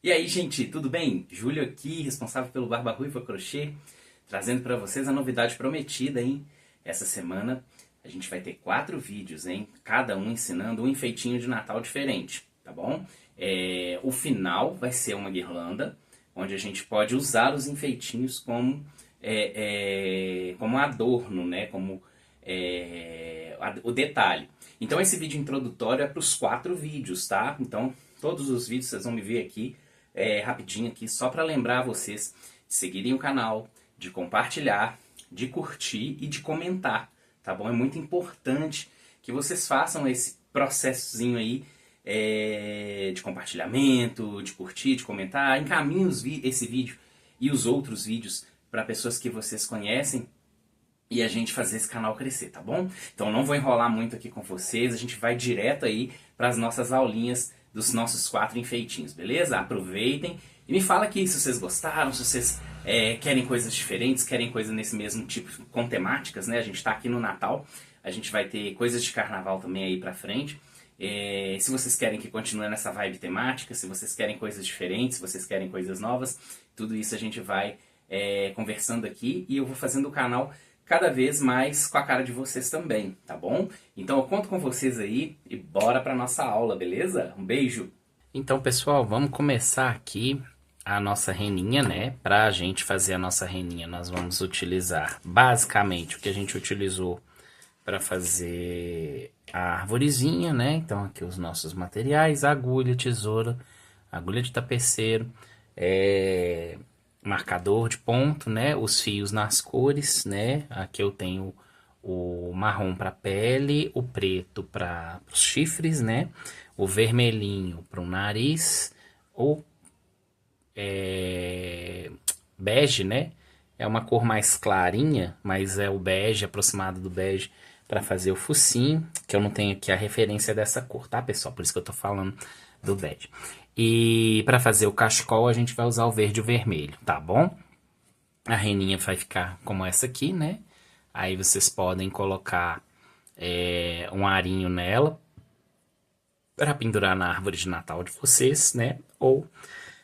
E aí, gente, tudo bem? Júlio aqui, responsável pelo Barba Ruiva Crochê, trazendo para vocês a novidade prometida, hein? Essa semana a gente vai ter 4 vídeos, hein? Cada um ensinando um enfeitinho de Natal diferente, tá bom? O final vai ser uma guirlanda, onde a gente pode usar os enfeitinhos como adorno, né? O detalhe. Então esse vídeo introdutório é para os 4 vídeos, tá? Então todos os vídeos vocês vão me ver aqui rapidinho aqui, só para lembrar vocês de seguirem o canal, de compartilhar, de curtir e de comentar, tá bom? É muito importante que vocês façam esse processozinho aí de compartilhamento, de curtir, de comentar. Encaminhem esse vídeo e os outros vídeos para pessoas que vocês conhecem e a gente fazer esse canal crescer, tá bom? Então não vou enrolar muito aqui com vocês, a gente vai direto aí para as nossas aulinhas dos nossos 4 enfeitinhos, beleza? Aproveitem e me fala aqui se vocês gostaram, se vocês querem coisas diferentes, querem coisas nesse mesmo tipo, com temáticas, né? A gente tá aqui no Natal, a gente vai ter coisas de carnaval também aí pra frente. Se vocês querem que continue nessa vibe temática, se vocês querem coisas diferentes, se vocês querem coisas novas, tudo isso a gente vai conversando aqui e eu vou fazendo o canal cada vez mais com a cara de vocês também, tá bom? Então eu conto com vocês aí e bora pra nossa aula, beleza? Um beijo! Então, pessoal, vamos começar aqui a nossa reninha, né? Pra gente fazer a nossa reninha, nós vamos utilizar basicamente o que a gente utilizou para fazer a arvorezinha, né? Então aqui os nossos materiais, agulha, tesoura, agulha de tapeceiro, marcador de ponto, né? Os fios nas cores, né? Aqui eu tenho o marrom para pele, o preto para os chifres, né? O vermelhinho para o nariz, o bege, né? É uma cor mais clarinha, mas é o bege, aproximado do bege, para fazer o focinho, que eu não tenho aqui a referência dessa cor, tá, pessoal? Por isso que eu tô falando do bege. E para fazer o cachecol, a gente vai usar o verde e o vermelho, tá bom? A reninha vai ficar como essa aqui, né? Aí vocês podem colocar um arinho nela para pendurar na árvore de Natal de vocês, né? Ou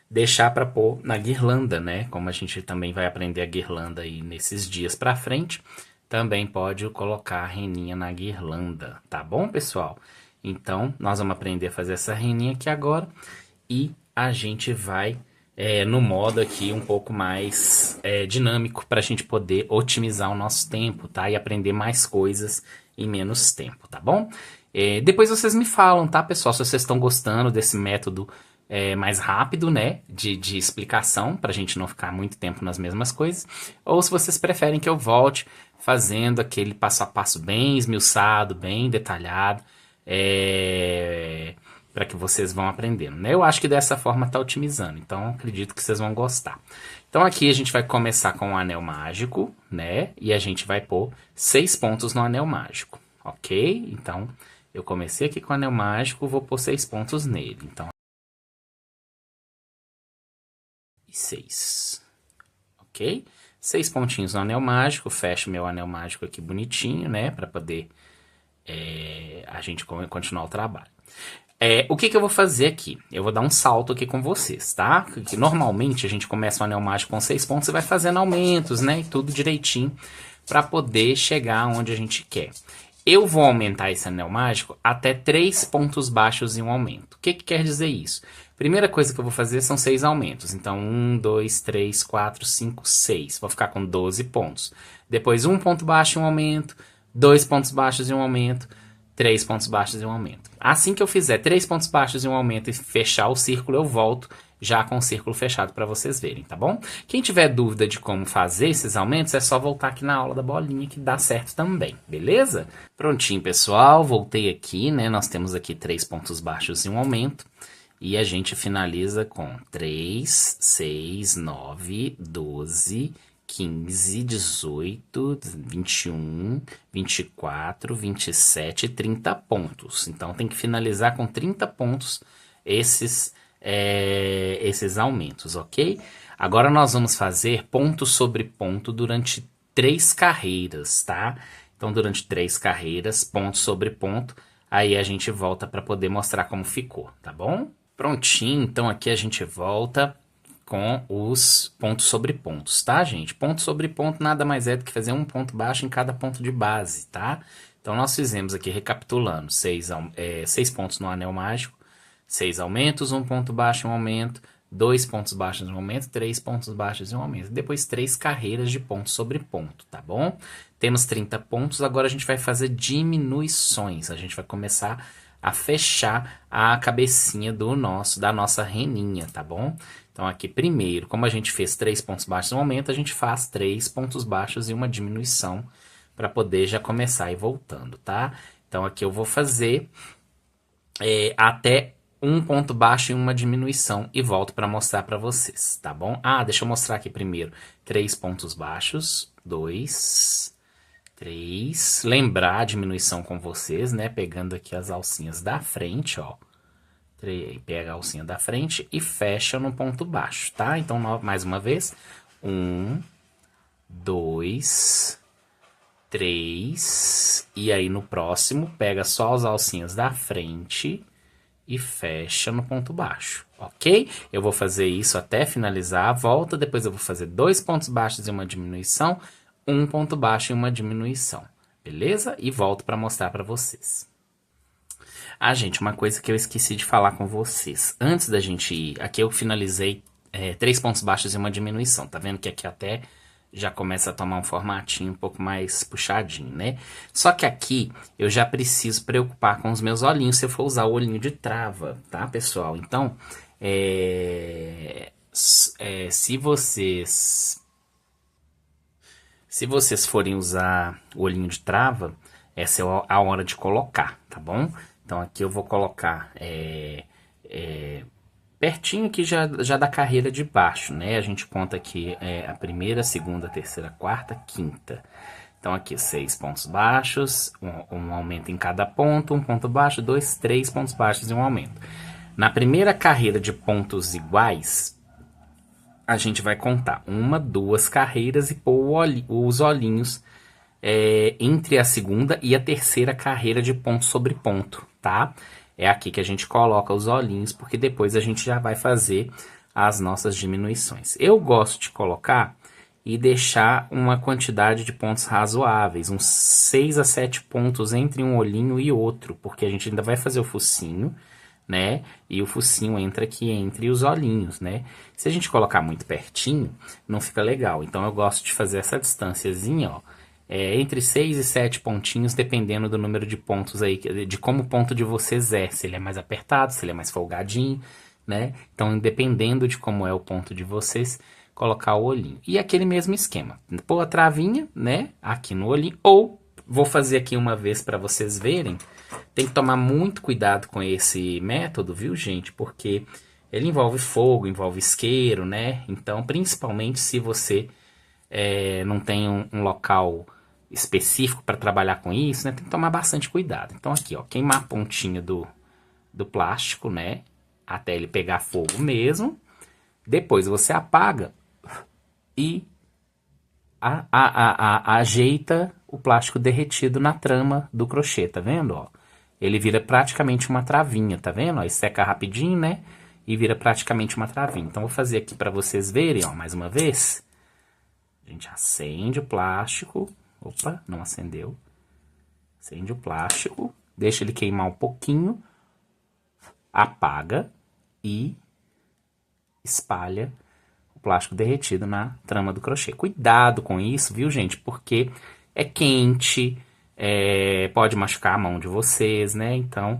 deixar para pôr na guirlanda, né? Como a gente também vai aprender a guirlanda aí nesses dias para frente, também pode colocar a reninha na guirlanda, tá bom, pessoal? Então, nós vamos aprender a fazer essa reninha aqui agora e a gente vai no modo aqui um pouco mais dinâmico para a gente poder otimizar o nosso tempo, tá? E aprender mais coisas em menos tempo, tá bom? Depois vocês me falam, tá, pessoal? Se vocês estão gostando desse método mais rápido, né, de explicação, para a gente não ficar muito tempo nas mesmas coisas, ou se vocês preferem que eu volte fazendo aquele passo a passo bem esmiuçado, bem detalhado, para que vocês vão aprendendo, né? Eu acho que dessa forma tá otimizando, então acredito que vocês vão gostar. Então aqui a gente vai começar com o anel mágico, né? E a gente vai pôr 6 pontos no anel mágico, ok? Então eu comecei aqui com o anel mágico, vou pôr 6 pontos nele, então 6, ok? 6 pontinhos no anel mágico, fecho meu anel mágico aqui bonitinho, né? Para poder a gente continuar o trabalho. O que eu vou fazer aqui? Eu vou dar um salto aqui com vocês, tá? Que normalmente a gente começa o anel mágico com 6 pontos e vai fazendo aumentos, né? E tudo direitinho para poder chegar onde a gente quer. Eu vou aumentar esse anel mágico até 3 pontos baixos em um aumento. O que quer dizer isso? Primeira coisa que eu vou fazer são 6 aumentos. Então, 1, 2, 3, 4, 5, 6. Vou ficar com 12 pontos. Depois, 1 ponto baixo em um aumento, 2 pontos baixos em um aumento, 3 pontos baixos em um aumento. Assim que eu fizer 3 pontos baixos em um aumento e fechar o círculo, eu volto já com o círculo fechado para vocês verem, tá bom? Quem tiver dúvida de como fazer esses aumentos, é só voltar aqui na aula da bolinha que dá certo também, beleza? Prontinho, pessoal, voltei aqui, né? Nós temos aqui 3 pontos baixos em um aumento. E a gente finaliza com 3, 6, 9, 12, 15, 18, 21, 24, 27 e 30 pontos. Então tem que finalizar com 30 pontos esses aumentos, ok? Agora nós vamos fazer ponto sobre ponto durante 3 carreiras, tá? Então durante 3 carreiras, ponto sobre ponto, aí a gente volta para poder mostrar como ficou, tá bom? Prontinho, então aqui a gente volta com os pontos sobre pontos, tá, gente? Ponto sobre ponto nada mais é do que fazer um ponto baixo em cada ponto de base, tá? Então, nós fizemos aqui, recapitulando, seis pontos no anel mágico, 6 aumentos, um ponto baixo e um aumento, 2 pontos baixos e um aumento, 3 pontos baixos e um aumento. Depois, 3 carreiras de ponto sobre ponto, tá bom? Temos 30 pontos, agora a gente vai fazer diminuições. A gente vai começar a fechar a cabecinha da nossa reninha, tá bom? Então, aqui primeiro, como a gente fez 3 pontos baixos e um aumento, a gente faz 3 pontos baixos e uma diminuição para poder já começar a ir voltando, tá? Então, aqui eu vou fazer até um ponto baixo e uma diminuição e volto para mostrar para vocês, tá bom? Ah, deixa eu mostrar aqui primeiro. 3 pontos baixos, 2, 3. Lembrar a diminuição com vocês, né? Pegando aqui as alcinhas da frente, ó. Pega a alcinha da frente e fecha no ponto baixo, tá? Então, mais uma vez. 1, 2, 3. E aí, no próximo, pega só as alcinhas da frente e fecha no ponto baixo, ok? Eu vou fazer isso até finalizar a volta, depois eu vou fazer 2 pontos baixos e uma diminuição, um ponto baixo e uma diminuição, beleza? E volto para mostrar para vocês. Ah, gente, uma coisa que eu esqueci de falar com vocês. Antes da gente ir, aqui eu finalizei 3 pontos baixos e uma diminuição. Tá vendo que aqui até já começa a tomar um formatinho um pouco mais puxadinho, né? Só que aqui eu já preciso preocupar com os meus olhinhos se eu for usar o olhinho de trava, tá, pessoal? Então, se vocês forem usar o olhinho de trava, essa é a hora de colocar, tá bom? Então aqui eu vou colocar pertinho aqui já da carreira de baixo, né? A gente conta aqui a primeira, segunda, terceira, quarta, quinta. Então aqui 6 pontos baixos, um aumento em cada ponto, um ponto baixo, 2, 3 pontos baixos e um aumento. Na primeira carreira de pontos iguais, a gente vai contar 1, 2 carreiras e pôr os olhinhos entre a segunda e a terceira carreira de ponto sobre ponto, tá? É aqui que a gente coloca os olhinhos, porque depois a gente já vai fazer as nossas diminuições. Eu gosto de colocar e deixar uma quantidade de pontos razoáveis, uns 6 a 7 pontos entre um olhinho e outro, porque a gente ainda vai fazer o focinho, né? E o focinho entra aqui entre os olhinhos, né? Se a gente colocar muito pertinho, não fica legal. Então eu gosto de fazer essa distânciazinha, ó, entre 6 e 7 pontinhos, dependendo do número de pontos aí, de como o ponto de vocês se ele é mais apertado, se ele é mais folgadinho, né? Então, dependendo de como é o ponto de vocês, colocar o olhinho. E aquele mesmo esquema, pôr a travinha, né, aqui no olhinho, ou vou fazer aqui uma vez para vocês verem. Tem que tomar muito cuidado com esse método, viu, gente? Porque ele envolve fogo, envolve isqueiro, né? Então, principalmente se você não tem um local específico para trabalhar com isso, né? Tem que tomar bastante cuidado. Então aqui, ó, queimar a pontinha do plástico, né? Até ele pegar fogo mesmo. Depois você apaga e ajeita o plástico derretido na trama do crochê, tá vendo, ó? Ele vira praticamente uma travinha, tá vendo? Ó, e seca rapidinho, né? E vira praticamente uma travinha. Então vou fazer aqui para vocês verem, ó, mais uma vez. A gente acende o plástico. Opa, não acendeu. Acende o plástico, deixa ele queimar um pouquinho, apaga e espalha o plástico derretido na trama do crochê. Cuidado com isso, viu, gente? Porque é quente, pode machucar a mão de vocês, né? Então,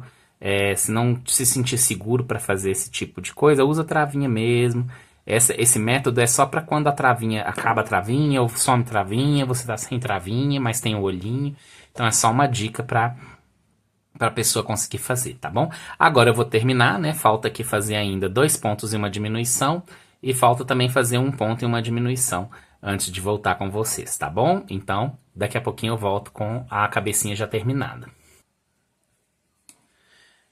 se não se sentir seguro para fazer esse tipo de coisa, usa travinha mesmo. Esse método é só para quando acaba a travinha, ou some travinha, você tá sem travinha, mas tem o olhinho. Então é só uma dica para a pessoa conseguir fazer, tá bom? Agora eu vou terminar, né? Falta aqui fazer ainda 2 pontos e uma diminuição. E falta também fazer 1 ponto e uma diminuição antes de voltar com vocês, tá bom? Então, daqui a pouquinho eu volto com a cabecinha já terminada.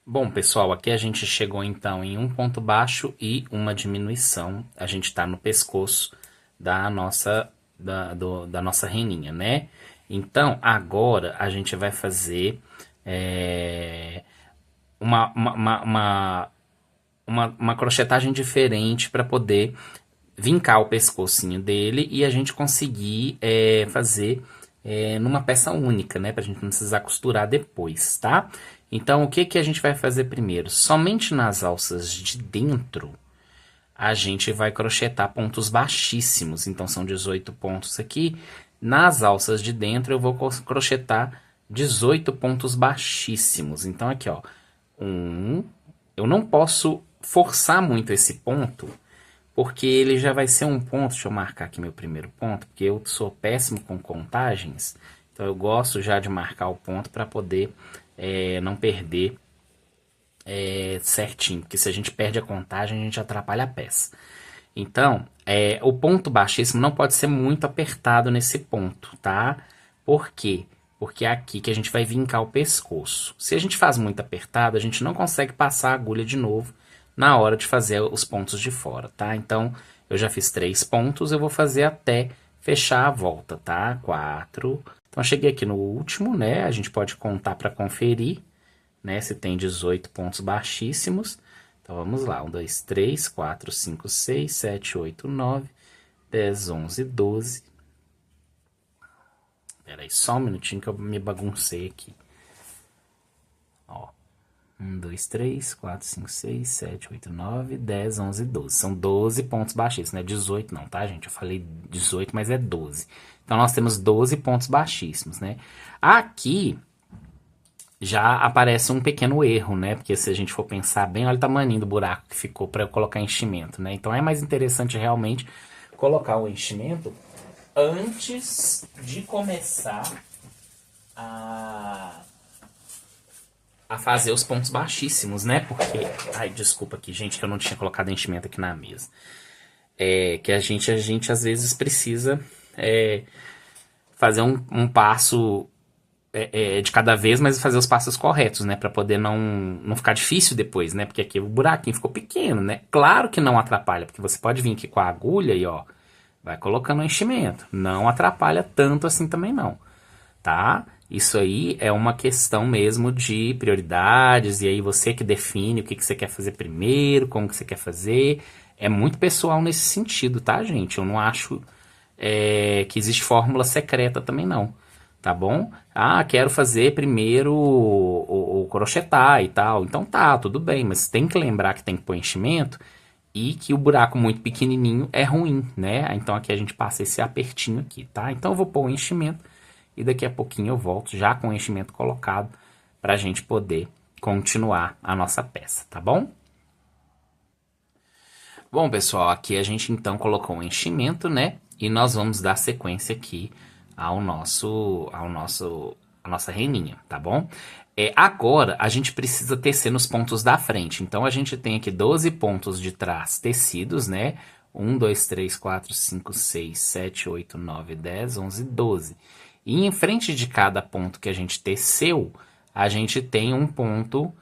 Bom, pessoal, aqui a gente chegou então em um ponto baixo e uma diminuição. A gente está no pescoço da nossa reninha, né? Então, agora a gente vai fazer uma crochetagem diferente para poder vincar o pescocinho dele e a gente conseguir fazer numa peça única, né? Pra gente não precisar costurar depois, tá? Então, o que que a gente vai fazer primeiro? Somente nas alças de dentro, a gente vai crochetar pontos baixíssimos. Então, são 18 pontos aqui. Nas alças de dentro, eu vou crochetar 18 pontos baixíssimos. Então, aqui, ó. Eu não posso forçar muito esse ponto, porque ele já vai ser um ponto. Deixa eu marcar aqui meu primeiro ponto, porque eu sou péssimo com contagens. Então, eu gosto já de marcar o ponto para poder não perder certinho, porque se a gente perde a contagem, a gente atrapalha a peça. Então, o ponto baixíssimo não pode ser muito apertado nesse ponto, tá? Por quê? Porque é aqui que a gente vai vincar o pescoço. Se a gente faz muito apertado, a gente não consegue passar a agulha de novo na hora de fazer os pontos de fora, tá? Então, eu já fiz 3 pontos, eu vou fazer até fechar a volta, tá? 4. Então, eu cheguei aqui no último, né? A gente pode contar para conferir, né? Se tem 18 pontos baixíssimos. Então, vamos lá. 1, 2, 3, 4, 5, 6, 7, 8, 9, 10, 11, 12. Espera aí, só um minutinho que eu me baguncei aqui. Ó. 1, 2, 3, 4, 5, 6, 7, 8, 9, 10, 11, 12. São 12 pontos baixíssimos, não é 18 não, tá, gente? Eu falei 18, mas é 12. Então, nós temos 12 pontos baixíssimos, né? Aqui já aparece um pequeno erro, né? Porque se a gente for pensar bem, olha o tamanho do buraco que ficou para eu colocar enchimento, né? Então, é mais interessante realmente colocar o enchimento antes de começar a fazer os pontos baixíssimos, né? Porque... Ai, desculpa aqui, gente, que eu não tinha colocado enchimento aqui na mesa. Que a gente às vezes precisa fazer um passo de cada vez, mas fazer os passos corretos, né? Pra poder não ficar difícil depois, né? Porque aqui o buraquinho ficou pequeno, né? Claro que não atrapalha, porque você pode vir aqui com a agulha e, ó, vai colocando o enchimento. Não atrapalha tanto assim também não, tá? Isso aí é uma questão mesmo de prioridades, e aí você que define o que você quer fazer primeiro, como que você quer fazer. É muito pessoal nesse sentido, tá, gente? Eu não acho que existe fórmula secreta também não, tá bom? Ah, quero fazer primeiro o crochetar e tal. Então tá, tudo bem, mas tem que lembrar que tem que pôr enchimento e que o buraco muito pequenininho é ruim, né? Então aqui a gente passa esse apertinho aqui, tá? Então eu vou pôr o enchimento e daqui a pouquinho eu volto já com o enchimento colocado pra gente poder continuar a nossa peça, tá bom? Bom, pessoal, aqui a gente então colocou o enchimento, né? E nós vamos dar sequência aqui a nossa reninha, tá bom? Agora, a gente precisa tecer nos pontos da frente. Então, a gente tem aqui 12 pontos de trás tecidos, né? 1, 2, 3, 4, 5, 6, 7, 8, 9, 10, 11, 12. E em frente de cada ponto que a gente teceu, a gente tem um ponto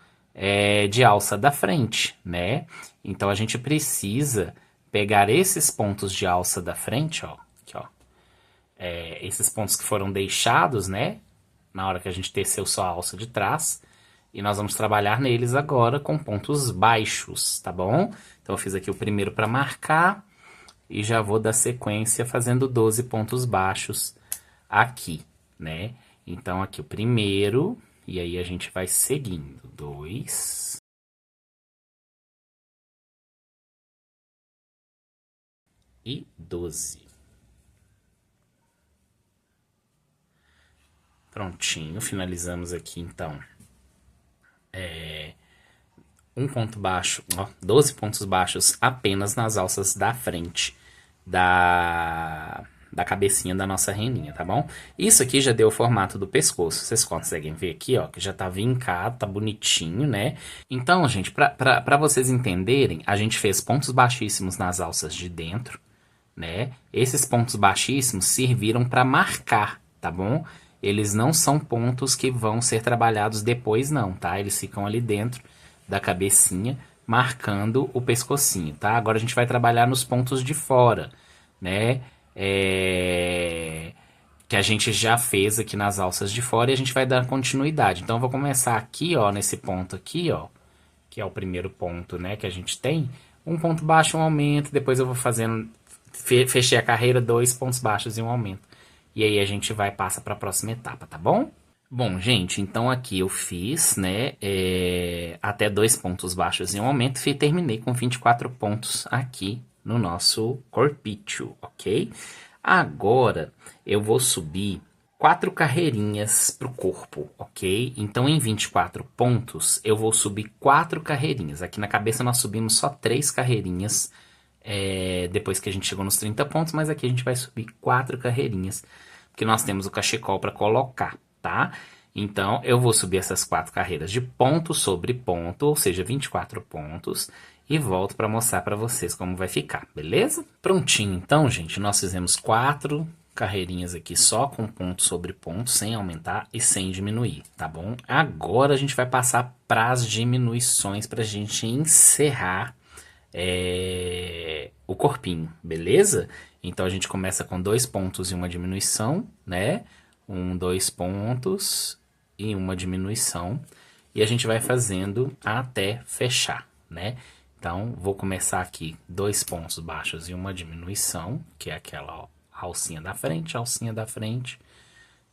de alça da frente, né? Então, a gente precisa pegar esses pontos de alça da frente, ó, aqui, ó. Esses pontos que foram deixados, né? Na hora que a gente teceu só a alça de trás. E nós vamos trabalhar neles agora com pontos baixos, tá bom? Então, eu fiz aqui o primeiro para marcar. E já vou dar sequência fazendo 12 pontos baixos aqui, né? Então, aqui o primeiro. E aí, a gente vai seguindo. 2. E 12. Prontinho, finalizamos aqui então um ponto baixo, ó, 12 pontos baixos apenas nas alças da frente da cabecinha da nossa reninha, tá bom? Isso aqui já deu o formato do pescoço, vocês conseguem ver aqui, ó, que já tá vincado, tá bonitinho, né? Então, gente, pra vocês entenderem, a gente fez pontos baixíssimos nas alças de dentro, né? Esses pontos baixíssimos serviram para marcar, tá bom? Eles não são pontos que vão ser trabalhados depois não, tá? Eles ficam ali dentro da cabecinha, marcando o pescocinho, tá? Agora a gente vai trabalhar nos pontos de fora, né? Que a gente já fez aqui nas alças de fora e a gente vai dar continuidade. Então eu vou começar aqui, ó, nesse ponto aqui, ó, que é o primeiro ponto, né, que a gente tem, um ponto baixo, um aumento, depois eu vou fazendo, fechei a carreira, 2 pontos baixos e um aumento. E aí a gente passa para a próxima etapa, tá bom? Bom, gente, então aqui eu fiz, né, até 2 pontos baixos e um aumento e terminei com 24 pontos aqui no nosso corpício, ok? Agora eu vou subir 4 carreirinhas pro corpo, ok? Então em 24 pontos eu vou subir 4 carreirinhas. Aqui na cabeça nós subimos só 3 carreirinhas depois que a gente chegou nos 30 pontos, mas aqui a gente vai subir 4 carreirinhas, porque nós temos o cachecol para colocar, tá? Então, eu vou subir essas 4 carreiras de ponto sobre ponto, ou seja, 24 pontos, e volto para mostrar para vocês como vai ficar, beleza? Prontinho, então, gente, nós fizemos 4 carreirinhas aqui só com ponto sobre ponto, sem aumentar e sem diminuir, tá bom? Agora a gente vai passar para as diminuições para a gente encerrar o corpinho, beleza? Então a gente começa com 2 pontos e uma diminuição, né? 2 pontos e uma diminuição. E a gente vai fazendo até fechar, né? Então vou começar aqui 2 pontos baixos e uma diminuição, que é aquela ó, alcinha da frente,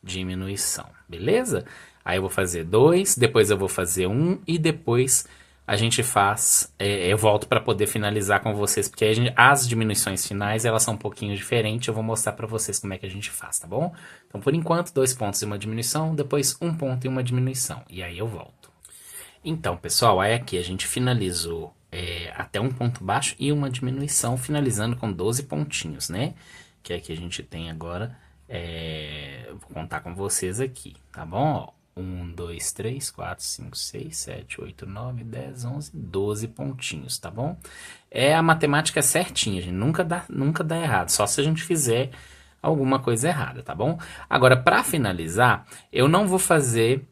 diminuição, beleza? Aí eu vou fazer 2, depois eu vou fazer 1 e depois a gente faz, eu volto para poder finalizar com vocês, porque as diminuições finais, elas são um pouquinho diferentes, eu vou mostrar para vocês como é que a gente faz, tá bom? Então, por enquanto, 2 pontos e uma diminuição, depois 1 ponto e uma diminuição, e aí eu volto. Então, pessoal, aí aqui a gente finalizou até 1 ponto baixo e uma diminuição, finalizando com 12 pontinhos, né? Que é que a gente tem agora, vou contar com vocês aqui, tá bom? Ó. 1, 2, 3, 4, 5, 6, 7, 8, 9, 10, 11, 12 pontinhos, tá bom? A matemática é certinha, gente, nunca dá errado, só se a gente fizer alguma coisa errada, tá bom? Agora, para finalizar, eu não vou fazer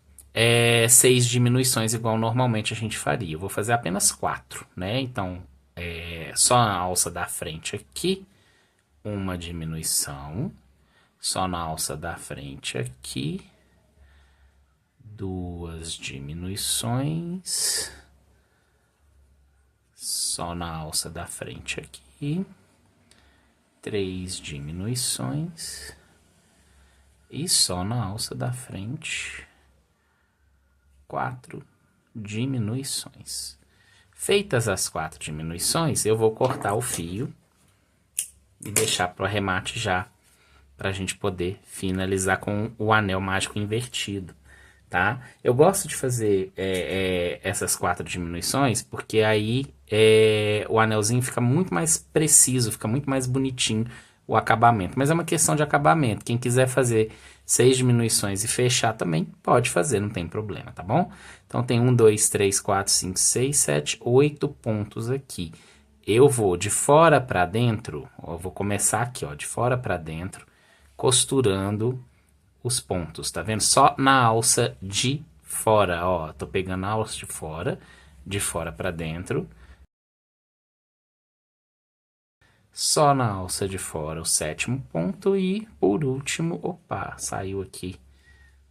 6 diminuições igual normalmente a gente faria, eu vou fazer apenas 4, né? Então, só a alça da frente aqui, uma diminuição, só na alça da frente aqui, 2 diminuições, só na alça da frente aqui, 3 diminuições e só na alça da frente, 4 diminuições. Feitas as 4 diminuições, eu vou cortar o fio e deixar para o arremate já, para a gente poder finalizar com o anel mágico invertido. Tá? Eu gosto de fazer essas 4 diminuições, porque aí o anelzinho fica muito mais preciso, fica muito mais bonitinho o acabamento. Mas é uma questão de acabamento. Quem quiser fazer 6 diminuições e fechar também, pode fazer, não tem problema, tá bom? Então tem 1, 2, 3, 4, 5, 6, 7, 8 pontos aqui. Eu vou de fora para dentro, eu vou começar aqui, ó, de fora para dentro, costurando os pontos, tá vendo? Só na alça de fora, ó, tô pegando a alça de fora para dentro. Só na alça de fora o 7º ponto e, por último, opa, saiu aqui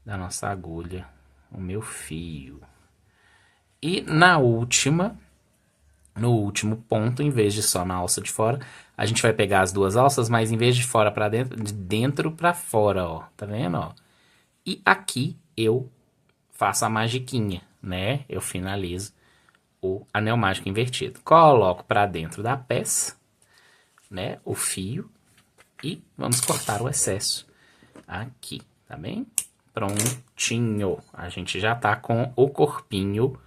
da nossa agulha o meu fio. E no último ponto, em vez de só na alça de fora, a gente vai pegar as 2 alças, mas em vez de fora para dentro, de dentro para fora, ó. Tá vendo, ó? E aqui eu faço a magiquinha, né? Eu finalizo o anel mágico invertido. Coloco para dentro da peça, né? O fio e vamos cortar o excesso aqui, tá bem? Prontinho. A gente já tá com o corpinho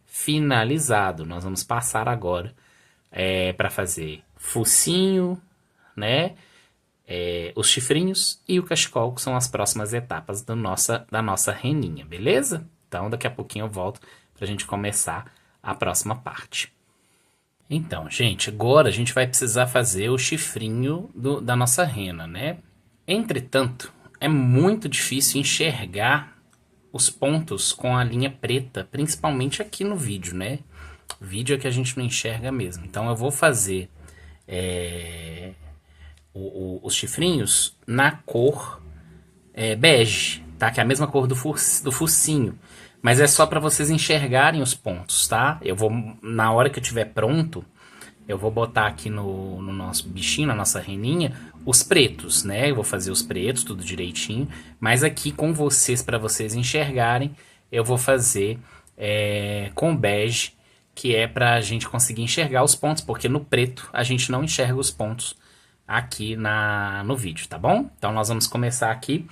finalizado. Nós vamos passar agora para fazer focinho, né? Os chifrinhos e o cachecol, que são as próximas etapas da nossa reninha, beleza? Então, daqui a pouquinho eu volto pra gente começar a próxima parte. Então, gente, agora a gente vai precisar fazer o chifrinho da nossa rena, né? Entretanto, é muito difícil enxergar os pontos com a linha preta, principalmente aqui no vídeo, né? O vídeo é que a gente não enxerga mesmo. Então eu vou fazer os chifrinhos na cor bege, tá? Que é a mesma cor do focinho. mas é só para vocês enxergarem os pontos, tá? Eu vou, na hora que eu tiver pronto, eu vou botar aqui no nosso bichinho, na nossa reninha, os pretos, né? Eu vou fazer os pretos, tudo direitinho, mas aqui com vocês, para vocês enxergarem, eu vou fazer com bege, que é pra gente conseguir enxergar os pontos, porque no preto a gente não enxerga os pontos aqui no vídeo, tá bom? Então nós vamos começar aqui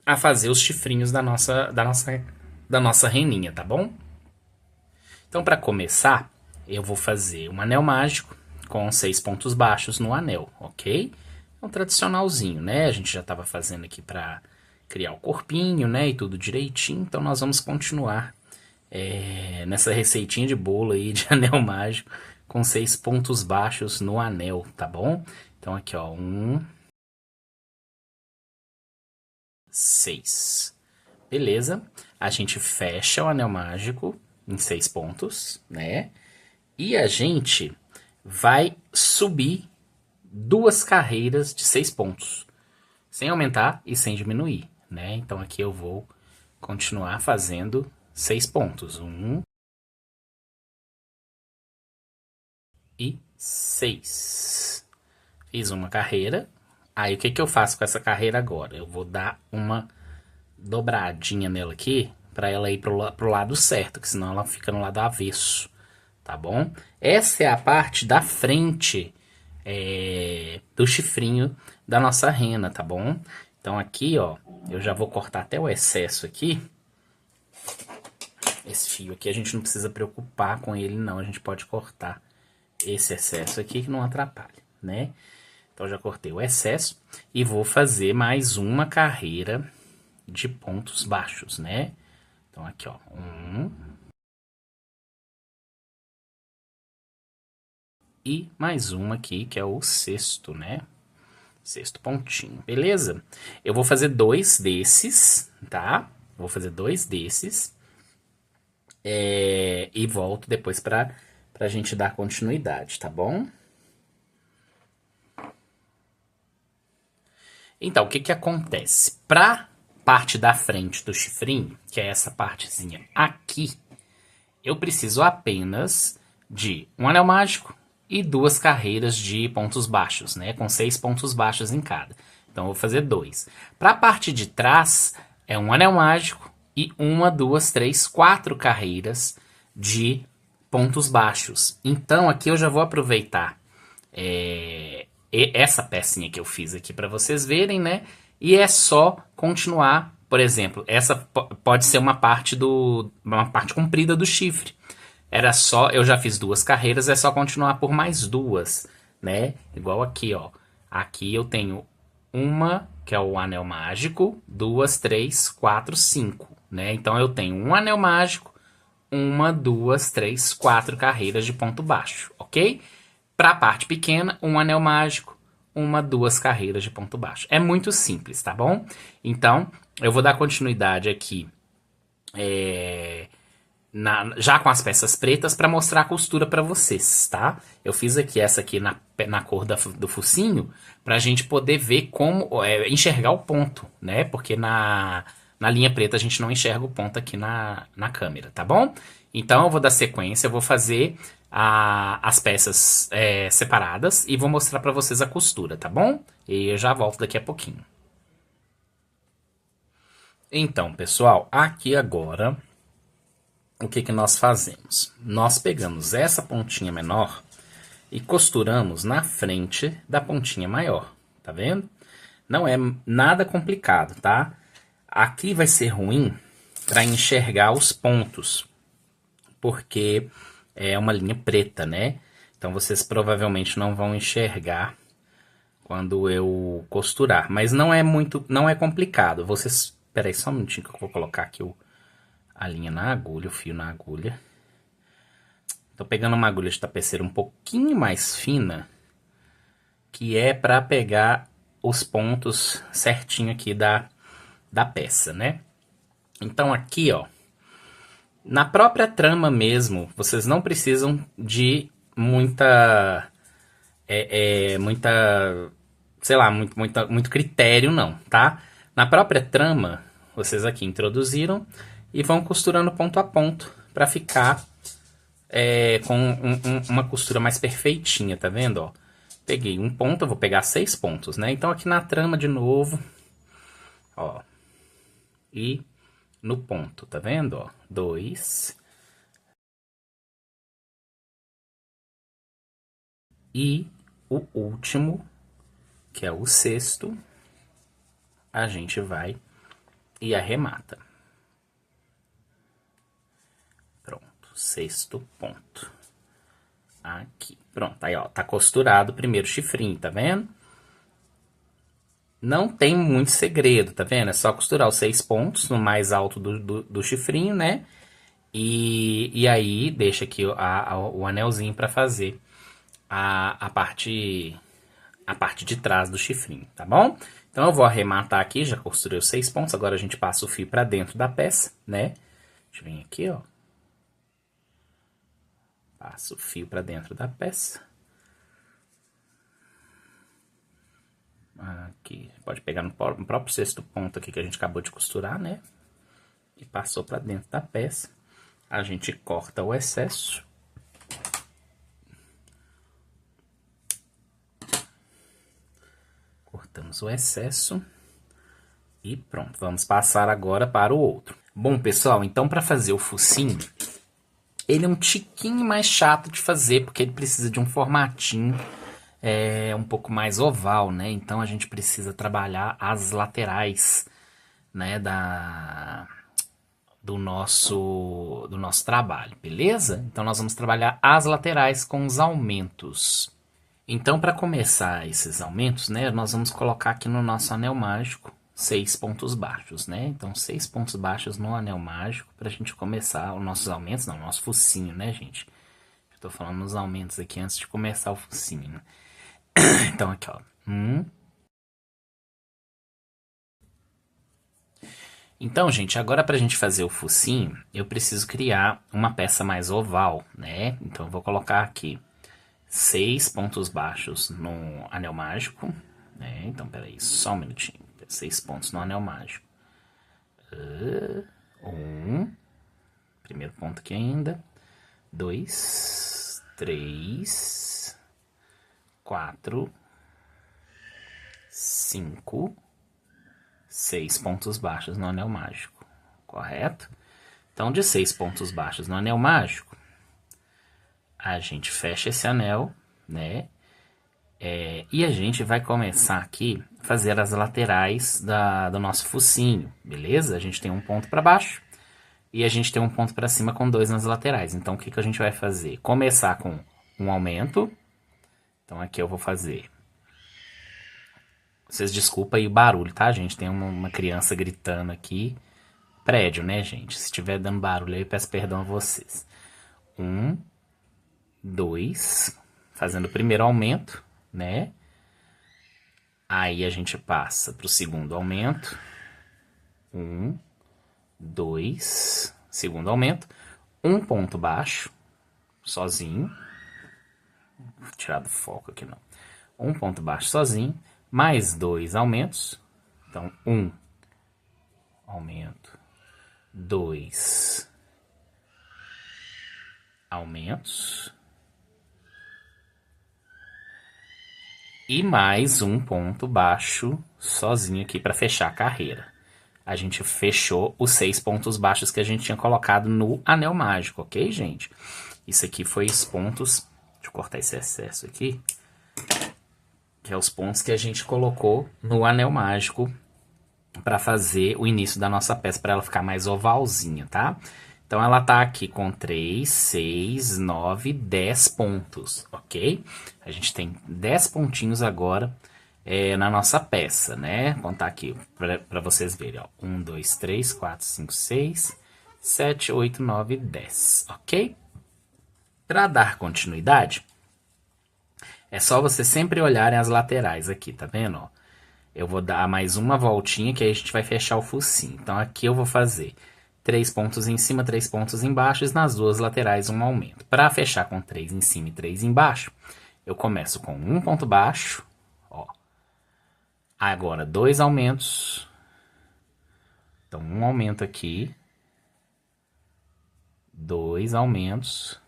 a fazer os chifrinhos da nossa reninha, tá bom? Então para começar, eu vou fazer um anel mágico com 6 pontos baixos no anel, ok? É um tradicionalzinho, né? A gente já estava fazendo aqui para criar o corpinho, né? E tudo direitinho, então nós vamos continuar nessa receitinha de bolo aí de anel mágico com 6 pontos baixos no anel, tá bom? Então aqui ó, 1, 6. Beleza? A gente fecha o anel mágico em 6 pontos, né? E a gente vai subir 2 carreiras de 6 pontos, sem aumentar e sem diminuir, né? Então aqui eu vou continuar fazendo 6 pontos. 1 e 6. Fiz uma carreira. Aí o que eu faço com essa carreira agora? Eu vou dar uma dobradinha nela aqui, para ela ir pro lado certo, que senão ela fica no lado avesso, tá bom? Essa é a parte da frente do chifrinho da nossa rena, tá bom? Então aqui, ó, eu já vou cortar até o excesso aqui. Esse fio aqui a gente não precisa preocupar com ele não, a gente pode cortar esse excesso aqui que não atrapalha, né? Então já cortei o excesso e vou fazer mais uma carreira de pontos baixos, né? Então aqui ó, 1 e mais uma aqui que é o sexto, né? Sexto pontinho, beleza? Eu vou fazer 2 desses, tá? Vou fazer 2 desses e volto depois pra gente dar continuidade, tá bom? Então, o que acontece? Pra parte da frente do chifrinho, que é essa partezinha aqui, eu preciso apenas de um anel mágico e 2 carreiras de pontos baixos, né? Com 6 pontos baixos em cada. Então, eu vou fazer 2. Para a parte de trás, é um anel mágico e 1, 2, 3, 4 carreiras de pontos baixos. Então, aqui eu já vou aproveitar essa pecinha que eu fiz aqui para vocês verem, né? E é só continuar, por exemplo, essa pode ser uma parte comprida do chifre. Era só, eu já fiz 2 carreiras, é só continuar por mais 2, né? Igual aqui, ó. Aqui eu tenho uma, que é o anel mágico, 2, 3, 4, 5, né? Então eu tenho um anel mágico, 1, 2, 3, 4 carreiras de ponto baixo, ok? Para a parte pequena, um anel mágico, 1, 2 carreiras de ponto baixo. É muito simples, tá bom? Então, eu vou dar continuidade aqui já com as peças pretas para mostrar a costura para vocês, tá? Eu fiz aqui essa aqui na cor do focinho para a gente poder ver como enxergar o ponto, né? Porque na linha preta a gente não enxerga o ponto aqui na câmera, tá bom? Então eu vou dar sequência, eu vou fazer as peças separadas e vou mostrar para vocês a costura, tá bom? E eu já volto daqui a pouquinho. Então, pessoal, aqui agora, o que nós fazemos? Nós pegamos essa pontinha menor e costuramos na frente da pontinha maior, tá vendo? Não é nada complicado, tá? Aqui vai ser ruim para enxergar os pontos, porque é uma linha preta, né? Então vocês provavelmente não vão enxergar quando eu costurar, mas não é complicado. Vocês, peraí só um minutinho que eu vou colocar aqui a linha na agulha, o fio na agulha. Tô pegando uma agulha de tapeceira um pouquinho mais fina, que é para pegar os pontos certinho aqui da peça, né? Então aqui, ó, na própria trama mesmo, vocês não precisam de muita, sei lá, muito critério não, tá? Na própria trama, vocês aqui introduziram e vão costurando ponto a ponto para ficar com uma costura mais perfeitinha, tá vendo, ó? Peguei um ponto, eu vou pegar 6 pontos, né? Então aqui na trama de novo, ó, e no ponto, tá vendo, ó? 2 e o último, que é o sexto, a gente vai e arremata. Pronto, sexto ponto. Aqui, pronto, aí ó, tá costurado o primeiro chifrinho, tá vendo? Não tem muito segredo, tá vendo? É só costurar os 6 pontos no mais alto do chifrinho, né? E aí deixa aqui o anelzinho para fazer a parte de trás do chifrinho, tá bom? Então eu vou arrematar aqui, já costurei os 6 pontos, agora a gente passa o fio para dentro da peça, né? Deixa eu vir aqui, ó. Passa o fio para dentro da peça. Aqui, pode pegar no próprio sexto ponto aqui que a gente acabou de costurar, né? E passou para dentro da peça. A gente corta o excesso. Cortamos o excesso. E pronto, vamos passar agora para o outro. Bom, pessoal, então para fazer o focinho, ele é um tiquinho mais chato de fazer, porque ele precisa de um formatinho um pouco mais oval, né? Então a gente precisa trabalhar as laterais, né, do nosso trabalho, beleza? Então nós vamos trabalhar as laterais com os aumentos. Então, para começar esses aumentos, né, nós vamos colocar aqui no nosso anel mágico 6 pontos baixos, né? Então, 6 pontos baixos no anel mágico para a gente começar os nossos aumentos, não, o nosso focinho, né, gente? Estou falando nos aumentos aqui antes de começar o focinho, né? Então, aqui, ó. Então, gente, agora para a gente fazer o focinho, eu preciso criar uma peça mais oval, né? Então, eu vou colocar aqui 6 pontos baixos no anel mágico, né? Então, peraí, só um minutinho. 6 pontos no anel mágico. Primeiro ponto aqui ainda. 2, 3, 4, 5, 6 pontos baixos no anel mágico, correto? Então, de 6 pontos baixos no anel mágico, a gente fecha esse anel, né? E a gente vai começar aqui a fazer as laterais do nosso focinho, beleza? A gente tem um ponto para baixo e a gente tem um ponto para cima com 2 nas laterais. Então, o que a gente vai fazer? Começar com um aumento. Então, aqui eu vou fazer. Vocês desculpem aí o barulho, tá, gente? Tem uma criança gritando aqui. Prédio, né, gente? Se estiver dando barulho aí, eu peço perdão a vocês. 1, 2, fazendo o primeiro aumento, né? Aí a gente passa para o segundo aumento. 1, 2, segundo aumento. Um ponto baixo, sozinho. Vou tirar do foco aqui, não. Um ponto baixo sozinho, mais 2 aumentos. Então, 1 aumento, 2 aumentos. E mais um ponto baixo sozinho aqui para fechar a carreira. A gente fechou os 6 pontos baixos que a gente tinha colocado no anel mágico, ok, gente? Isso aqui foi os pontos... Deixa eu cortar esse excesso aqui. Que é os pontos que a gente colocou no anel mágico para fazer o início da nossa peça, para ela ficar mais ovalzinha, tá? Então, ela tá aqui com 3, 6, 9, 10 pontos, ok? A gente tem 10 pontinhos agora na nossa peça, né? Vou contar aqui para vocês verem, ó. 1, 2, 3, 4, 5, 6, 7, 8, 9, 10, ok? Para dar continuidade, é só você sempre olharem as laterais aqui, tá vendo, ó? Eu vou dar mais uma voltinha que aí a gente vai fechar o focinho. Então, aqui eu vou fazer 3 pontos em cima, 3 pontos embaixo, e nas duas laterais um aumento. Para fechar com 3 em cima e 3 embaixo, eu começo com um ponto baixo, ó. Agora, 2 aumentos. Então, um aumento aqui. 2 aumentos.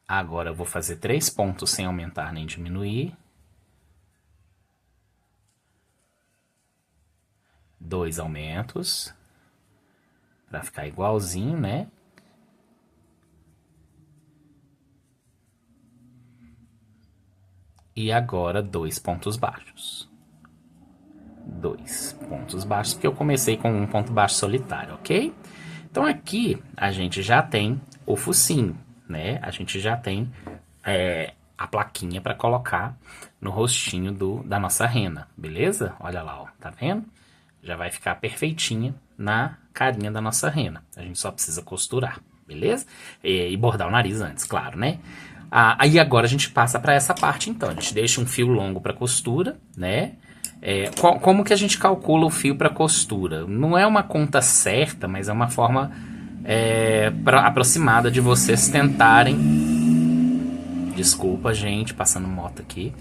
Agora eu vou fazer 3 pontos sem aumentar nem diminuir. 2 aumentos. Para ficar igualzinho, né? E agora 2 pontos baixos. 2 pontos baixos, porque eu comecei com um ponto baixo solitário, ok? Então aqui a gente já tem o focinho, né? A gente já tem a plaquinha para colocar no rostinho da nossa rena, beleza? Olha lá, ó, tá vendo? Já vai ficar perfeitinha na carinha da nossa rena. A gente só precisa costurar, beleza? E bordar o nariz antes, claro, né? Aí agora a gente passa para essa parte, então. A gente deixa um fio longo para costura, né? Como que a gente calcula o fio para costura? Não é uma conta certa, mas é uma forma aproximada de vocês tentarem... Desculpa, gente, passando moto aqui.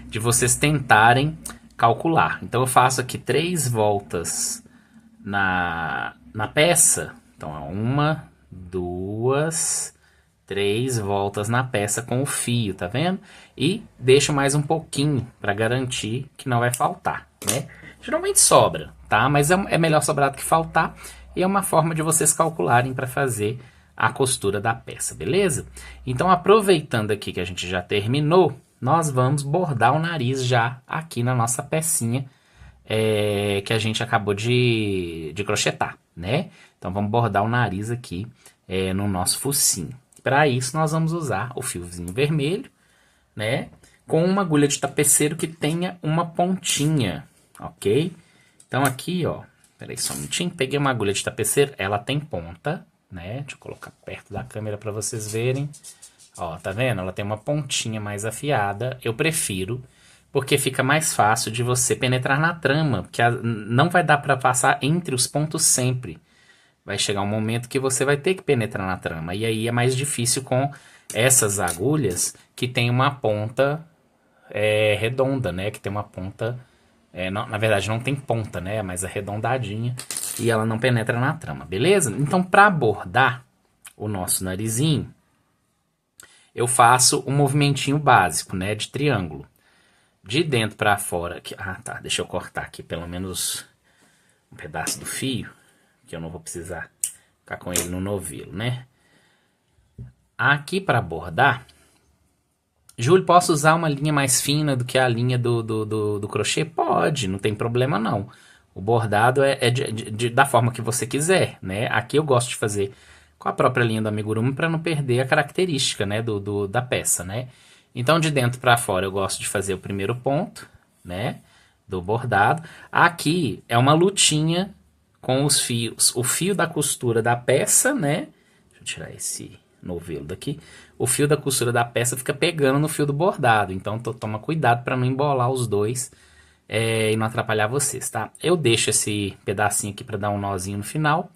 De vocês tentarem calcular. Então eu faço aqui 3 voltas na peça. Então é 1, 2, 3 voltas na peça com o fio, tá vendo? E deixo mais um pouquinho para garantir que não vai faltar, né? Geralmente sobra, tá? Mas é melhor sobrar do que faltar. E é uma forma de vocês calcularem para fazer a costura da peça, beleza? Então, aproveitando aqui que a gente já terminou, nós vamos bordar o nariz já aqui na nossa pecinha que a gente acabou de crochetar, né? Então, vamos bordar o nariz aqui no nosso focinho. Para isso, nós vamos usar o fiozinho vermelho, né? Com uma agulha de tapeceiro que tenha uma pontinha, ok? Então, aqui, ó, peraí só um minutinho, peguei uma agulha de tapeceiro, ela tem ponta, né? Deixa eu colocar perto da câmera para vocês verem. Ó, tá vendo? Ela tem uma pontinha mais afiada. Eu prefiro, porque fica mais fácil de você penetrar na trama, porque não vai dar para passar entre os pontos sempre. Vai chegar um momento que você vai ter que penetrar na trama. E aí é mais difícil com essas agulhas que tem uma ponta redonda, né? Que tem uma ponta... na verdade não tem ponta, né? Mas arredondadinha. E ela não penetra na trama, beleza? Então, para bordar o nosso narizinho, eu faço um movimentinho básico, né? De triângulo. De dentro para fora... Aqui, tá. Deixa eu cortar aqui pelo menos um pedaço do fio, que eu não vou precisar ficar com ele no novelo, né? Aqui para bordar... Júlio, posso usar uma linha mais fina do que a linha do crochê? Pode, não tem problema não. O bordado da forma que você quiser, né? Aqui eu gosto de fazer com a própria linha do amigurumi para não perder a característica, né? Da peça, né? Então, de dentro para fora eu gosto de fazer o primeiro ponto, né? Do bordado. Aqui é uma lutinha com os fios. O fio da costura da peça, né? Deixa eu tirar esse novelo daqui. O fio da costura da peça fica pegando no fio do bordado. Então, toma cuidado para não embolar os dois e não atrapalhar vocês, tá? Eu deixo esse pedacinho aqui para dar um nozinho no final.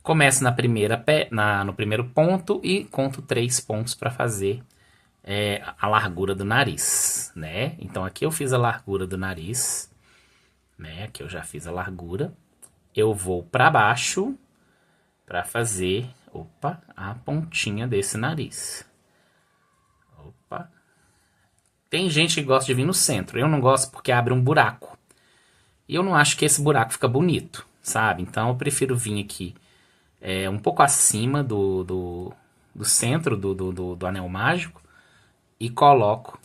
Começo no primeiro ponto e conto 3 pontos para fazer a largura do nariz, né? Então, aqui eu fiz a largura do nariz, né? Aqui eu já fiz a largura. Eu vou para baixo para fazer... Opa, a pontinha desse nariz. Opa. Tem gente que gosta de vir no centro. Eu não gosto porque abre um buraco. E eu não acho que esse buraco fica bonito, sabe? Então eu prefiro vir aqui um pouco acima do centro do anel mágico. E coloco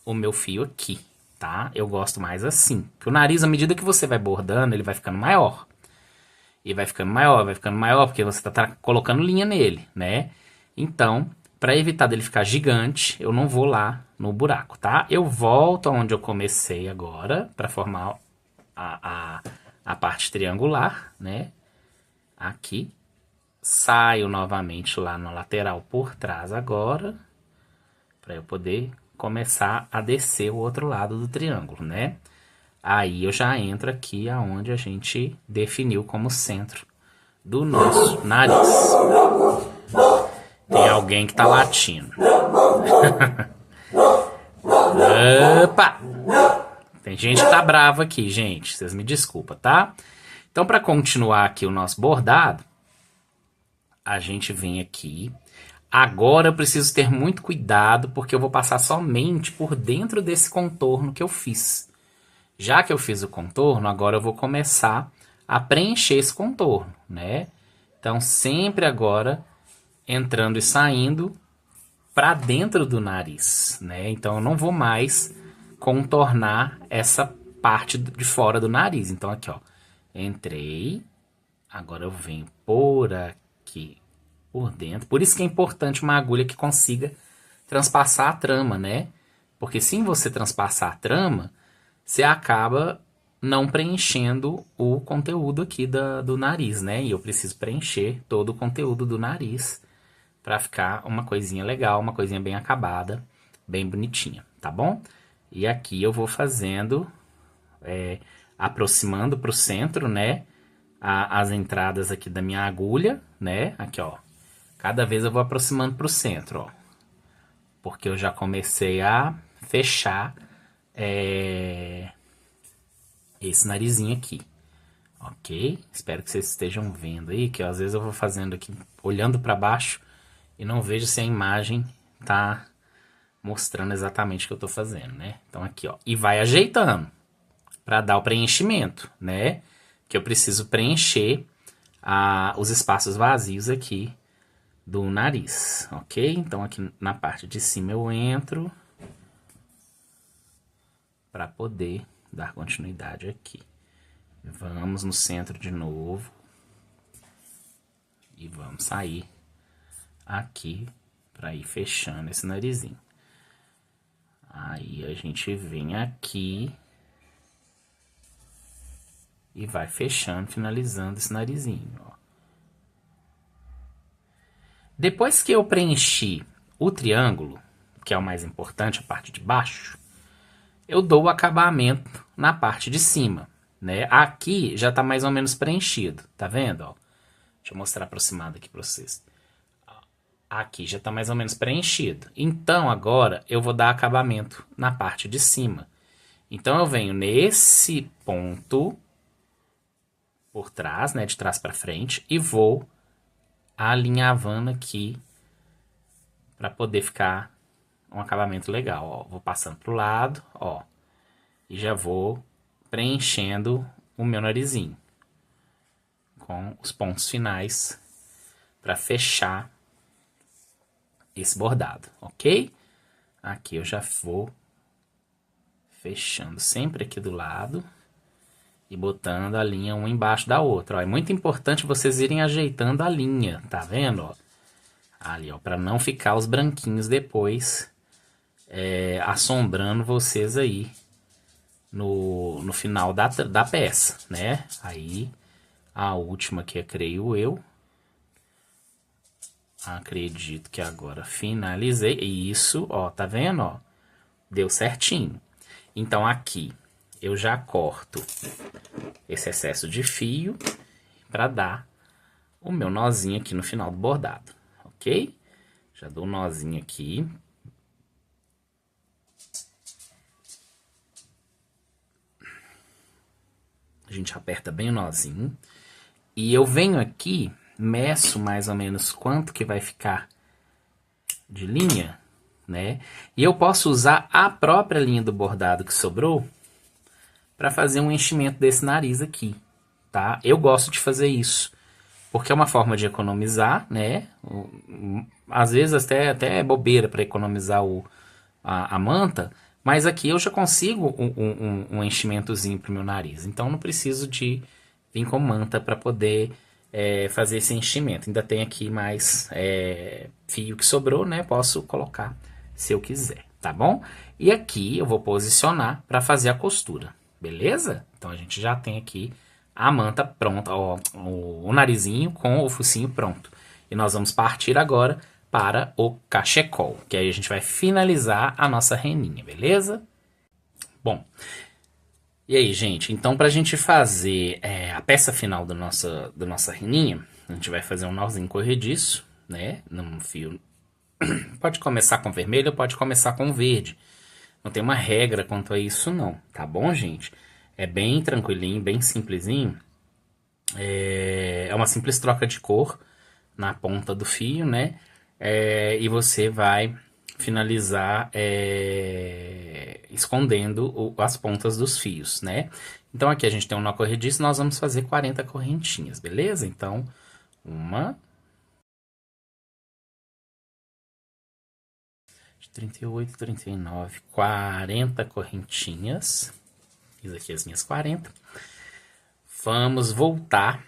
o meu fio aqui, tá? Eu gosto mais assim. Porque o nariz, à medida que você vai bordando, ele vai ficando maior. E vai ficando maior, porque você está colocando linha nele, né? Então, para evitar dele ficar gigante, eu não vou lá no buraco, tá? Eu volto aonde eu comecei agora, para formar a parte triangular, né? Aqui. Saio novamente lá na lateral por trás agora, para eu poder começar a descer o outro lado do triângulo, né? Aí eu já entro aqui aonde a gente definiu como centro do nosso nariz. Tem alguém que tá latindo. Opa! Tem gente que tá brava aqui, gente. Vocês me desculpam, tá? Então, para continuar aqui o nosso bordado, a gente vem aqui. Agora eu preciso ter muito cuidado, porque eu vou passar somente por dentro desse contorno que eu fiz. Já que eu fiz o contorno, agora eu vou começar a preencher esse contorno, né? Então, sempre agora entrando e saindo para dentro do nariz, né? Então, eu não vou mais contornar essa parte de fora do nariz. Então, aqui, ó, entrei, agora eu venho por aqui, por dentro. Por isso que é importante uma agulha que consiga transpassar a trama, né? Porque se você transpassar a trama, você acaba não preenchendo o conteúdo aqui do nariz, né? E eu preciso preencher todo o conteúdo do nariz para ficar uma coisinha legal, uma coisinha bem acabada, bem bonitinha, tá bom? E aqui eu vou fazendo, aproximando para o centro, né? As entradas aqui da minha agulha, né? Aqui, ó. Cada vez eu vou aproximando para o centro, ó. Porque eu já comecei a fechar esse narizinho aqui. Ok? Espero que vocês estejam vendo aí, que às vezes eu vou fazendo aqui, olhando para baixo, e não vejo se a imagem tá mostrando exatamente o que eu tô fazendo, né? Então aqui, ó. E vai ajeitando para dar o preenchimento, né? Que eu preciso preencher os espaços vazios aqui do nariz, ok? Então aqui na parte de cima eu entro para poder dar continuidade aqui. Vamos no centro de novo e vamos sair aqui para ir fechando esse narizinho. Aí a gente vem aqui e vai fechando, finalizando esse narizinho, ó. Depois que eu preenchi o triângulo, que é o mais importante, a parte de baixo, eu dou o acabamento na parte de cima, né? Aqui já tá mais ou menos preenchido, tá vendo, ó? Deixa eu mostrar aproximado aqui para vocês. Aqui já tá mais ou menos preenchido. Então, agora, eu vou dar acabamento na parte de cima. Então, eu venho nesse ponto por trás, né? De trás para frente, e vou alinhavando aqui para poder ficar um acabamento legal, ó. Vou passando pro lado, ó, e já vou preenchendo o meu narizinho com os pontos finais para fechar esse bordado, ok? Aqui eu já vou fechando sempre aqui do lado e botando a linha uma embaixo da outra, ó. É muito importante vocês irem ajeitando a linha, tá vendo, ó? Ali, ó, para não ficar os branquinhos depois assombrando vocês aí no final da peça, né? Aí, a última que é, creio eu, acredito que agora finalizei. Isso, ó, tá vendo, ó? Deu certinho. Então, aqui, eu já corto esse excesso de fio para dar o meu nozinho aqui no final do bordado, ok? Já dou um nozinho aqui. A gente aperta bem o nozinho. E eu venho aqui, meço mais ou menos quanto que vai ficar de linha, né? E eu posso usar a própria linha do bordado que sobrou para fazer um enchimento desse nariz aqui, tá? Eu gosto de fazer isso, porque é uma forma de economizar, né? Às vezes até é bobeira para economizar a manta, mas aqui eu já consigo um enchimentozinho pro meu nariz. Então não preciso de vir com manta para poder fazer esse enchimento. Ainda tem aqui mais fio que sobrou, né? Posso colocar se eu quiser, tá bom? E aqui eu vou posicionar para fazer a costura, beleza? Então a gente já tem aqui a manta pronta, ó, o narizinho com o focinho pronto. E nós vamos partir agora para o cachecol, que aí a gente vai finalizar a nossa reninha, beleza? Bom, e aí, gente, então pra gente fazer a peça final da nossa reninha, a gente vai fazer um nozinho corrediço, né, num fio. Pode começar com vermelho ou pode começar com verde. Não tem uma regra quanto a isso não, tá bom, gente? É bem tranquilinho, bem simplesinho. É uma simples troca de cor na ponta do fio, né? E você vai finalizar escondendo as pontas dos fios, né? Então aqui a gente tem um nó corrediço, nós vamos fazer 40 correntinhas, beleza? Então, uma, 38, 39, 40 correntinhas. Fiz aqui as minhas 40. Vamos voltar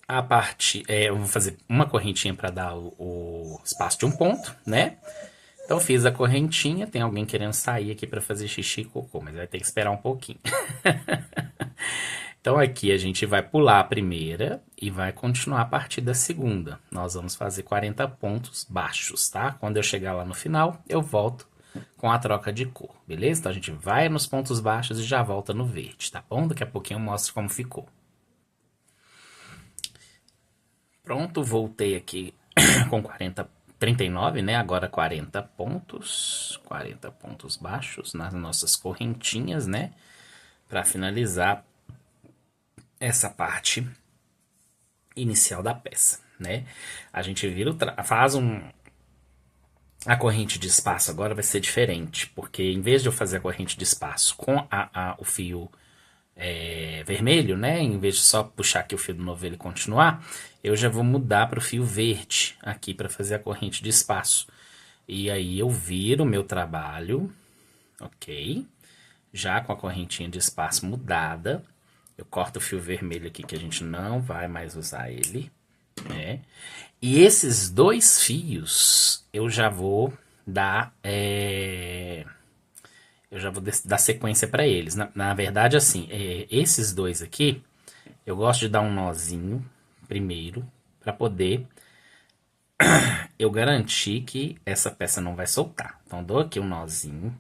a partir. Eu vou fazer uma correntinha para dar o espaço de um ponto, né? Então fiz a correntinha. Tem alguém querendo sair aqui para fazer xixi e cocô, mas vai ter que esperar um pouquinho. Então aqui a gente vai pular a primeira e vai continuar a partir da segunda. Nós vamos fazer 40 pontos baixos, tá? Quando eu chegar lá no final, eu volto com a troca de cor, beleza? Então a gente vai nos pontos baixos e já volta no verde, tá bom? Daqui a pouquinho eu mostro como ficou. Pronto, voltei aqui com 39, né? Agora 40 pontos baixos nas nossas correntinhas, né? Para finalizar essa parte inicial da peça, né? A gente vira faz a corrente de espaço agora vai ser diferente, porque em vez de eu fazer a corrente de espaço com o fio vermelho, né? Em vez de só puxar aqui o fio do novelo e continuar, eu já vou mudar para o fio verde aqui para fazer a corrente de espaço. E aí eu viro o meu trabalho, ok? Já com a correntinha de espaço mudada, eu corto o fio vermelho aqui que a gente não vai mais usar ele, né? E esses dois fios eu já vou dar sequência para eles. Na verdade, assim, esses dois aqui, eu gosto de dar um nozinho primeiro, para poder eu garantir que essa peça não vai soltar. Então, dou aqui um nozinho,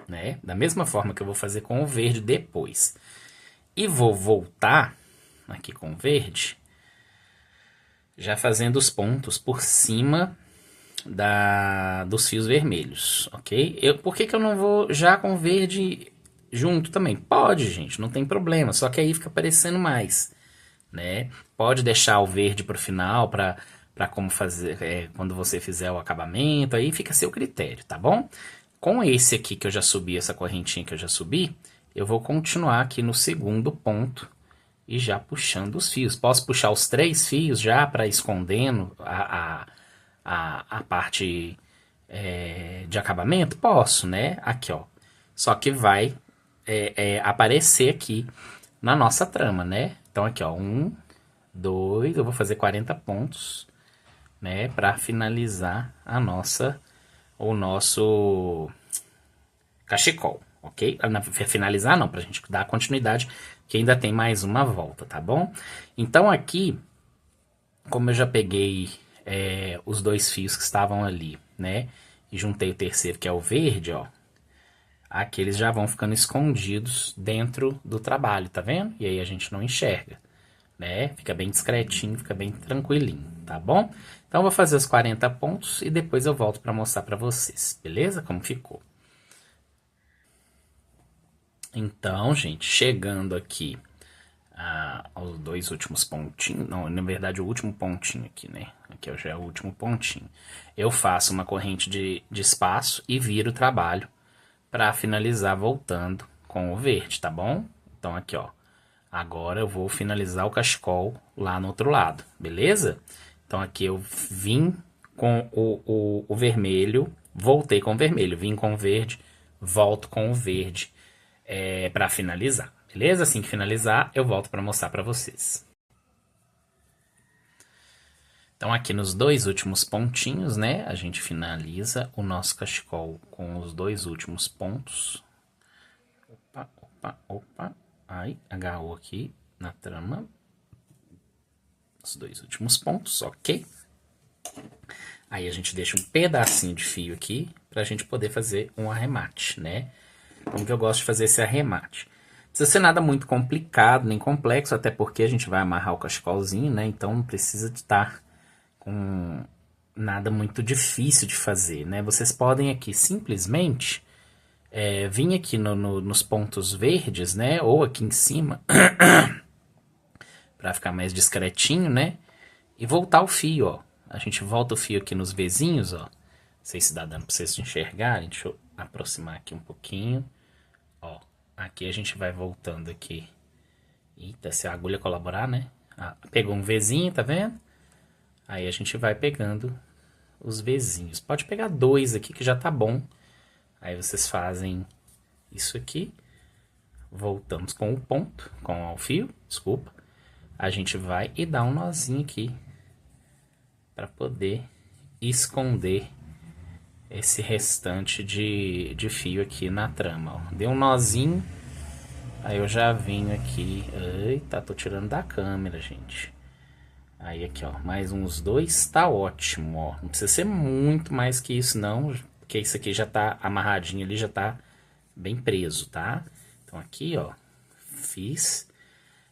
né? Da mesma forma que eu vou fazer com o verde depois. E vou voltar aqui com o verde, já fazendo os pontos por cima dos fios vermelhos, ok? Por que eu não vou já com o verde junto também? Pode, gente, não tem problema, só que aí fica parecendo mais, né? Pode deixar o verde para o final, para como fazer quando você fizer o acabamento, aí fica a seu critério, tá bom? Com esse aqui que eu já subi, essa correntinha que eu já subi, eu vou continuar aqui no segundo ponto e já puxando os fios. Posso puxar os 3 fios já para escondendo a parte de acabamento? Posso, né? Aqui, ó. Só que vai aparecer aqui na nossa trama, né? Então aqui, ó, 1, 2, eu vou fazer 40 pontos, né? Para finalizar o nosso cachecol, ok? Finalizar não, pra gente dar continuidade, que ainda tem mais uma volta, tá bom? Então aqui, como eu já peguei os 2 fios que estavam ali, né? E juntei o terceiro, que é o verde, ó. Aqui eles já vão ficando escondidos dentro do trabalho, tá vendo? E aí a gente não enxerga, né? Fica bem discretinho, fica bem tranquilinho, tá bom? Então eu vou fazer os 40 pontos e depois eu volto para mostrar para vocês, beleza? Como ficou. Então, gente, chegando aqui aos 2 últimos pontinhos, não, na verdade o último pontinho aqui, né? Aqui já é o último pontinho. Eu faço uma corrente de espaço e viro o trabalho para finalizar voltando com o verde, tá bom? Então aqui, ó. Agora eu vou finalizar o cachecol lá no outro lado, beleza? Então aqui eu vim com o vermelho, voltei com o vermelho, vim com o verde, volto com o verde para finalizar, beleza? Assim que finalizar, eu volto para mostrar para vocês. Então aqui nos 2 últimos pontinhos, né, a gente finaliza o nosso cachecol com os 2 últimos pontos. Opa, opa, opa. Aí, agarrou aqui na trama. Os 2 últimos pontos, ok? Aí a gente deixa um pedacinho de fio aqui pra gente poder fazer um arremate, né? Como que eu gosto de fazer esse arremate? Não precisa ser nada muito complicado, nem complexo, até porque a gente vai amarrar o cachecolzinho, né? Então não precisa de estar com nada muito difícil de fazer, né? Vocês podem aqui simplesmente vir aqui nos pontos verdes, né? Ou aqui em cima, pra ficar mais discretinho, né? E voltar o fio, ó. A gente volta o fio aqui nos vizinhos, ó. Não sei se dá dando pra vocês enxergarem. Deixa eu aproximar aqui um pouquinho. Ó, aqui a gente vai voltando aqui. Eita, se a agulha colaborar, né? Ah, pegou um Vzinho, tá vendo? Aí a gente vai pegando os Vzinhos. Pode pegar 2 aqui que já tá bom. Aí vocês fazem isso aqui. Voltamos com o ponto, com o fio, desculpa. A gente vai e dá um nozinho aqui. Pra poder esconder esse restante de fio aqui na trama, ó. Deu um nozinho. Aí eu já venho aqui. Eita, tô tirando da câmera, gente. Aí aqui, ó, mais uns 2, tá ótimo, ó. Não precisa ser muito mais que isso, não. Porque isso aqui já tá amarradinho ali, já tá bem preso, tá? Então aqui, ó, fiz.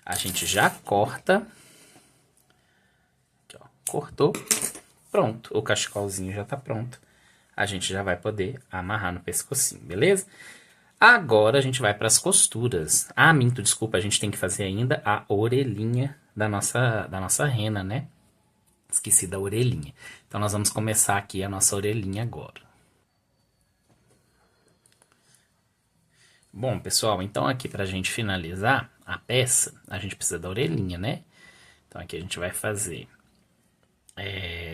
A gente já corta. Aqui, ó, cortou. Pronto, o cachecolzinho já tá pronto. A gente já vai poder amarrar no pescocinho, beleza? Agora a gente vai para as costuras. Ah, minto, desculpa, a gente tem que fazer ainda a orelhinha da nossa rena, né? Esqueci da orelhinha. Então nós vamos começar aqui a nossa orelhinha agora. Bom, pessoal, então aqui pra gente finalizar a peça, a gente precisa da orelhinha, né? Então aqui a gente vai fazer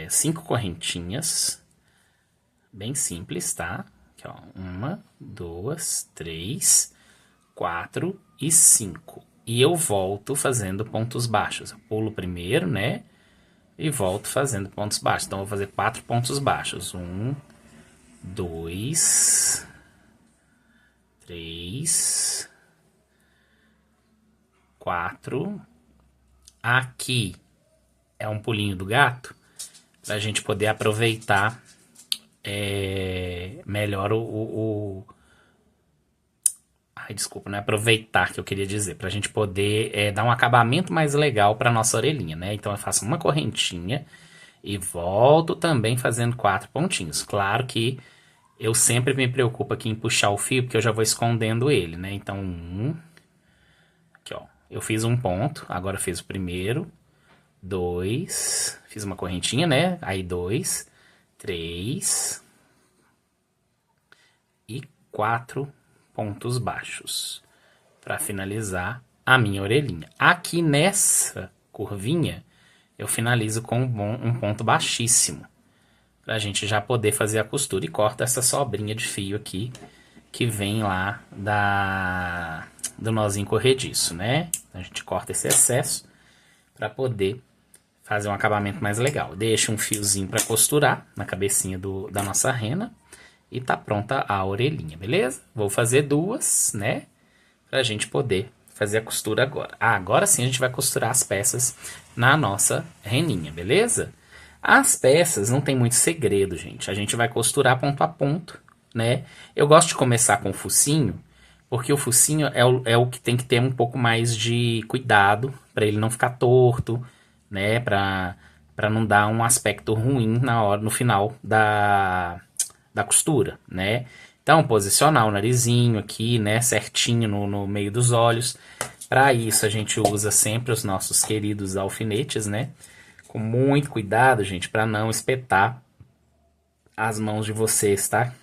5 correntinhas, bem simples, tá? Aqui, ó, 1, 2, 3, 4 e 5. E eu volto fazendo pontos baixos. Eu pulo primeiro, né? E volto fazendo pontos baixos. Então, eu vou fazer 4 pontos baixos. 1, 2, 3, 4. Aqui é um pulinho do gato, pra gente poder aproveitar melhor Ai, desculpa, não é aproveitar que eu queria dizer. Pra gente poder dar um acabamento mais legal pra nossa orelhinha, né? Então eu faço uma correntinha e volto também fazendo 4 pontinhos. Claro que eu sempre me preocupo aqui em puxar o fio, porque eu já vou escondendo ele, né? Então, aqui, ó. Eu fiz um ponto, agora eu fiz o primeiro, 2, fiz uma correntinha, né? Aí 2, 3 e 4 pontos baixos para finalizar a minha orelhinha. Aqui nessa curvinha eu finalizo com um ponto baixíssimo para a gente já poder fazer a costura e corta essa sobrinha de fio aqui que vem lá do nozinho corrediço, né? A gente corta esse excesso para poder fazer um acabamento mais legal. Deixa um fiozinho para costurar na cabecinha da nossa rena. E tá pronta a orelhinha, beleza? Vou fazer 2, né? Pra gente poder fazer a costura agora. Ah, agora sim a gente vai costurar as peças na nossa reninha, beleza? As peças não tem muito segredo, gente. A gente vai costurar ponto a ponto, né? Eu gosto de começar com o focinho, porque o focinho é o que tem que ter um pouco mais de cuidado, para ele não ficar torto, né? Pra não dar um aspecto ruim no final da costura, né? Então, posicionar o narizinho aqui, né, certinho no meio dos olhos. Para isso, a gente usa sempre os nossos queridos alfinetes, né? Com muito cuidado, gente, para não espetar as mãos de vocês, tá?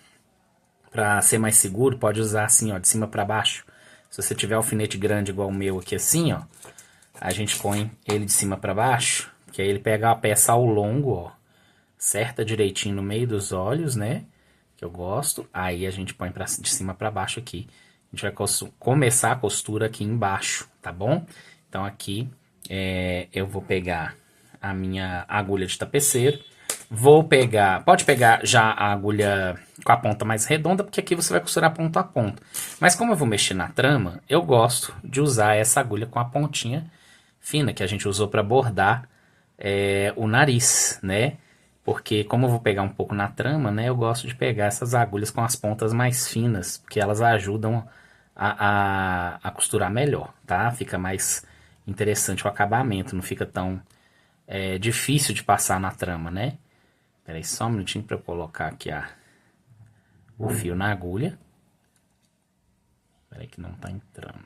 Para ser mais seguro, pode usar assim, ó, de cima para baixo. Se você tiver alfinete grande igual o meu aqui assim, ó, a gente põe ele de cima para baixo, que aí ele pega a peça ao longo, ó, certa direitinho no meio dos olhos, né? Que eu gosto. Aí a gente põe de cima para baixo aqui. A gente vai começar a costura aqui embaixo, tá bom? Então aqui eu vou pegar a minha agulha de tapeceiro. Vou pegar, pode pegar já a agulha com a ponta mais redonda, porque aqui você vai costurar ponto a ponto. Mas como eu vou mexer na trama, eu gosto de usar essa agulha com a pontinha fina, que a gente usou para bordar o nariz, né? Porque como eu vou pegar um pouco na trama, né? Eu gosto de pegar essas agulhas com as pontas mais finas, porque elas ajudam a costurar melhor, tá? Fica mais interessante o acabamento, não fica tão difícil de passar na trama, né? Espera aí só um minutinho para eu colocar aqui o fio na agulha. Espera aí que não tá entrando.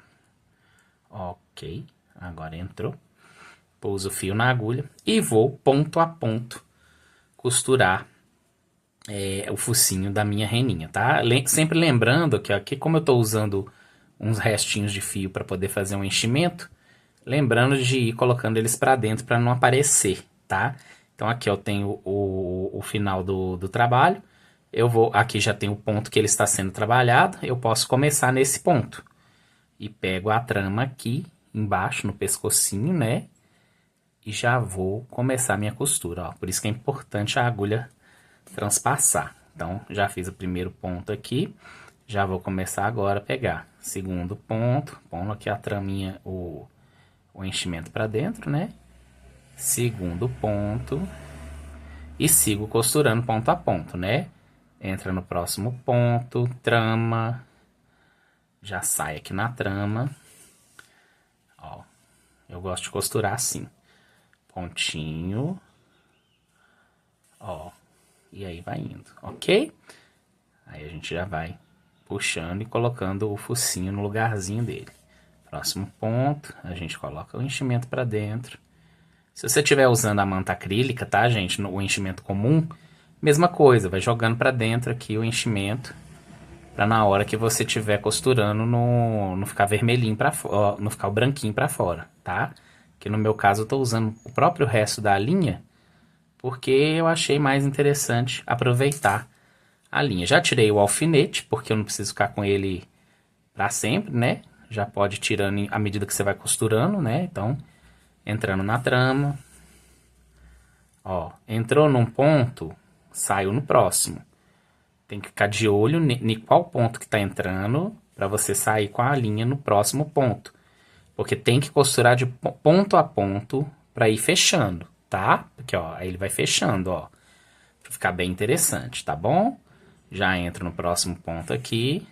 Ok, agora entrou. Pouso o fio na agulha e vou ponto a ponto costurar o focinho da minha reninha, tá? Sempre lembrando que aqui, como eu tô usando uns restinhos de fio para poder fazer um enchimento, lembrando de ir colocando eles para dentro para não aparecer, tá? Então aqui eu tenho o final do trabalho, aqui já tem o ponto que ele está sendo trabalhado, eu posso começar nesse ponto. E pego a trama aqui embaixo no pescocinho, né? E já vou começar a minha costura, ó. Por isso que é importante a agulha transpassar. Então, já fiz o primeiro ponto aqui, já vou começar agora a pegar. Segundo ponto, pondo aqui a traminha, o enchimento para dentro, né? Segundo ponto. E sigo costurando ponto a ponto, né? Entra no próximo ponto, trama. Já sai aqui na trama. Ó, eu gosto de costurar assim. Pontinho. Ó, e aí vai indo, ok? Aí a gente já vai puxando e colocando o focinho no lugarzinho dele. Próximo ponto, a gente coloca o enchimento para dentro. Se você estiver usando a manta acrílica, tá, gente? O enchimento comum, mesma coisa, vai jogando para dentro aqui o enchimento, para na hora que você estiver costurando não ficar vermelhinho para fora, não ficar o branquinho para fora, tá? Que no meu caso eu tô usando o próprio resto da linha, porque eu achei mais interessante aproveitar a linha. Já tirei o alfinete, porque eu não preciso ficar com ele para sempre, né? Já pode ir tirando à medida que você vai costurando, né? Então, entrando na trama. Ó, entrou num ponto, saiu no próximo. Tem que ficar de olho em qual ponto que tá entrando, para você sair com a linha no próximo ponto. Porque tem que costurar de ponto a ponto para ir fechando, tá? Porque, ó, aí ele vai fechando, ó. Pra ficar bem interessante, tá bom? Já entro no próximo ponto aqui.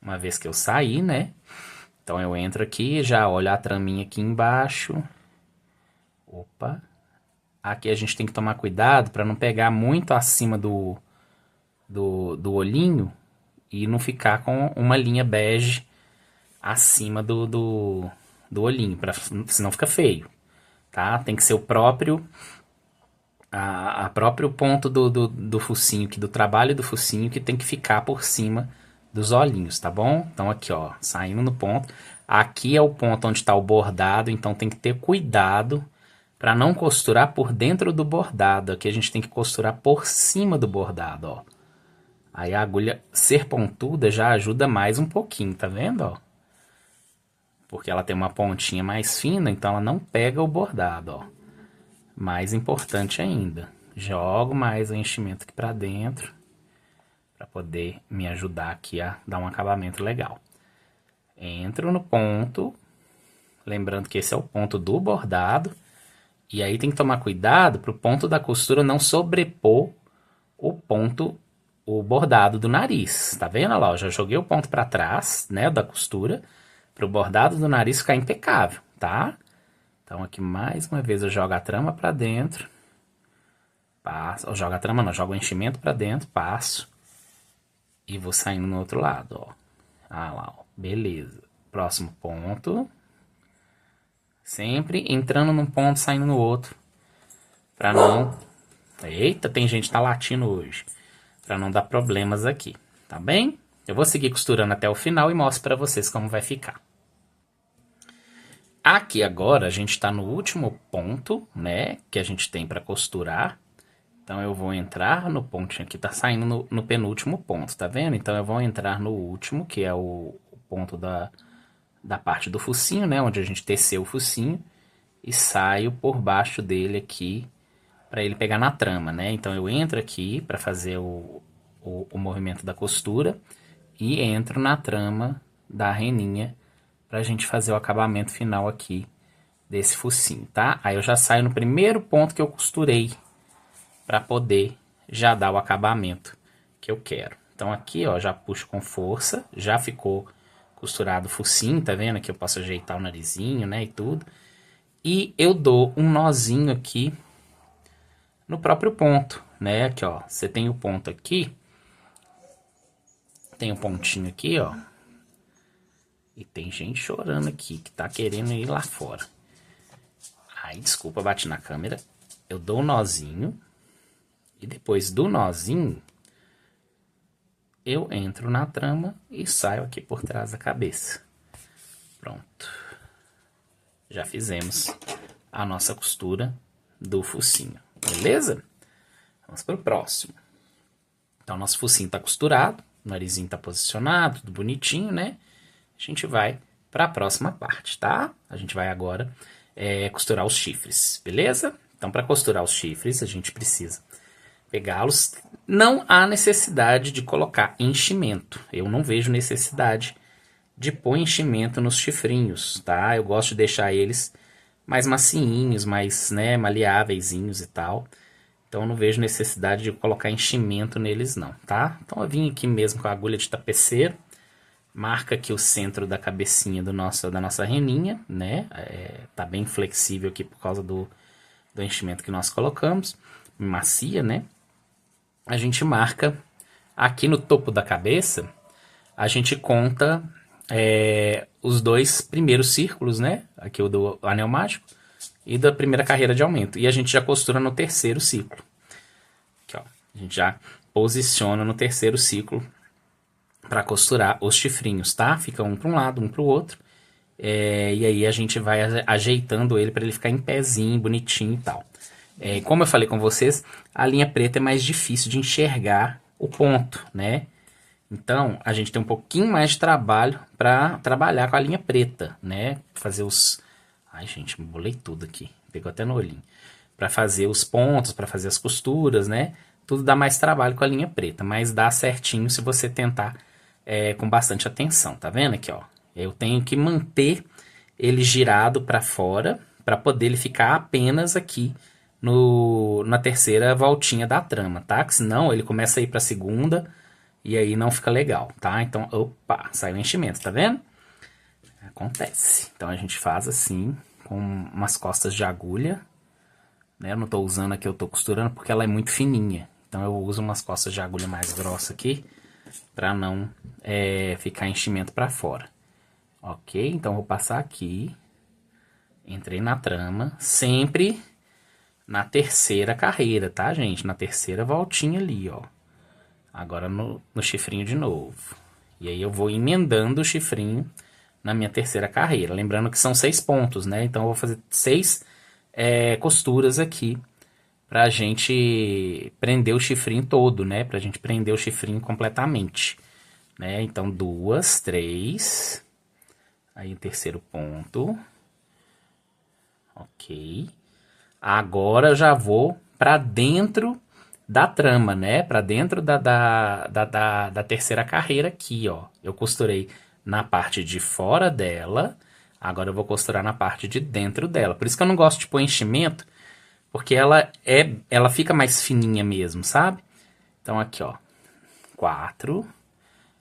Uma vez que eu saí, né? Então eu entro aqui, já olho a traminha aqui embaixo. Opa. Aqui a gente tem que tomar cuidado para não pegar muito acima do olhinho e não ficar com uma linha bege acima do olhinho, senão fica feio, tá? Tem que ser o próprio a próprio ponto do focinho aqui, do trabalho do focinho, que tem que ficar por cima dos olhinhos, tá bom? Então aqui, ó, saindo no ponto. Aqui é o ponto onde está o bordado, então tem que ter cuidado para não costurar por dentro do bordado. Aqui a gente tem que costurar por cima do bordado, ó. Aí a agulha ser pontuda já ajuda mais um pouquinho, tá vendo, ó? Porque ela tem uma pontinha mais fina, então ela não pega o bordado, ó. Mais importante ainda, jogo mais o enchimento aqui para dentro, para poder me ajudar aqui a dar um acabamento legal. Entro no ponto, lembrando que esse é o ponto do bordado, e aí tem que tomar cuidado para o ponto da costura não sobrepor o bordado do nariz. Tá vendo lá? Eu já joguei o ponto para trás, né, da costura, para o bordado do nariz ficar impecável, tá? Então aqui mais uma vez eu jogo a trama para dentro, passo, eu jogo a trama não, jogo o enchimento para dentro, passo e vou saindo no outro lado, ó. Ah lá, ó. Beleza. Próximo ponto. Sempre entrando num ponto, saindo no outro. Pra não... Eita, tem gente que tá latindo hoje. Pra não dar problemas aqui, tá bem? Eu vou seguir costurando até o final e mostro pra vocês como vai ficar. Aqui agora a gente tá no último ponto, né? Que a gente tem pra costurar. Então eu vou entrar no pontinho aqui, tá saindo no penúltimo ponto, tá vendo? Então eu vou entrar no último, que é o ponto da parte do focinho, né? Onde a gente teceu o focinho. E saio por baixo dele aqui, para ele pegar na trama, né? Então eu entro aqui para fazer o movimento da costura. E entro na trama da reninha, pra gente fazer o acabamento final aqui desse focinho, tá? Aí eu já saio no primeiro ponto que eu costurei, para poder já dar o acabamento que eu quero. Então aqui, ó, já puxo com força, já ficou costurado o focinho, tá vendo? Aqui eu posso ajeitar o narizinho, né, e tudo. E eu dou um nozinho aqui no próprio ponto, né? Aqui, ó, você tem o ponto aqui, tem um pontinho aqui, ó. E tem gente chorando aqui, que tá querendo ir lá fora. Aí, desculpa, bati na câmera. Eu dou um nozinho. E depois do nozinho, eu entro na trama e saio aqui por trás da cabeça. Pronto. Já fizemos a nossa costura do focinho. Beleza? Vamos pro próximo. Então, nosso focinho tá costurado. O narizinho tá posicionado, tudo bonitinho, né? A gente vai para a próxima parte, tá? A gente vai agora costurar os chifres, beleza? Então, para costurar os chifres, a gente precisa pegá-los. Não há necessidade de colocar enchimento. Eu não vejo necessidade de pôr enchimento nos chifrinhos, tá? Eu gosto de deixar eles mais macinhos, mais, né, maleáveis e tal. Então, eu não vejo necessidade de colocar enchimento neles, não, tá? Então, eu vim aqui mesmo com a agulha de tapeceiro. Marca aqui o centro da cabecinha da nossa reninha, né? Tá bem flexível aqui por causa do enchimento que nós colocamos. Macia, né? A gente marca aqui no topo da cabeça, a gente conta os 2 primeiros círculos, né? Aqui o do anel mágico e da primeira carreira de aumento. E a gente já costura no terceiro ciclo. Aqui, ó. A gente já posiciona no terceiro ciclo para costurar os chifrinhos, tá? Fica um para um lado, um para o outro. E aí a gente vai ajeitando ele para ele ficar em pezinho, bonitinho e tal. Como eu falei com vocês, a linha preta é mais difícil de enxergar o ponto, né? Então, a gente tem um pouquinho mais de trabalho para trabalhar com a linha preta, né? Fazer os... Ai, gente, me bolei tudo aqui. Pegou até no olhinho. Para fazer os pontos, para fazer as costuras, né? Tudo dá mais trabalho com a linha preta, mas dá certinho se você tentar com bastante atenção, tá vendo aqui, ó? Eu tenho que manter ele girado para fora para poder ele ficar apenas aqui na terceira voltinha da trama, tá? Que senão ele começa a ir para a segunda e aí não fica legal, tá? Então, opa, saiu o enchimento, tá vendo? Acontece. Então a gente faz assim, com umas costas de agulha, né? Eu não tô usando aqui, eu tô costurando porque ela é muito fininha. Então eu uso umas costas de agulha mais grossa aqui, para não ficar enchimento para fora. Ok? Então vou passar aqui. Entrei na trama, sempre na terceira carreira, tá, gente? Na terceira voltinha ali, ó. Agora no chifrinho de novo. E aí eu vou emendando o chifrinho na minha terceira carreira. Lembrando que são 6 pontos, né? Então eu vou fazer 6 costuras aqui pra gente prender o chifrinho todo, né? Pra gente prender o chifrinho completamente, né? Então 2, 3. Aí o terceiro ponto. Ok. Agora eu já vou pra dentro da trama, né? Pra dentro da terceira carreira aqui, ó. Eu costurei na parte de fora dela. Agora eu vou costurar na parte de dentro dela. Por isso que eu não gosto de pôr enchimento, porque ela fica mais fininha mesmo, sabe? Então aqui, ó, 4,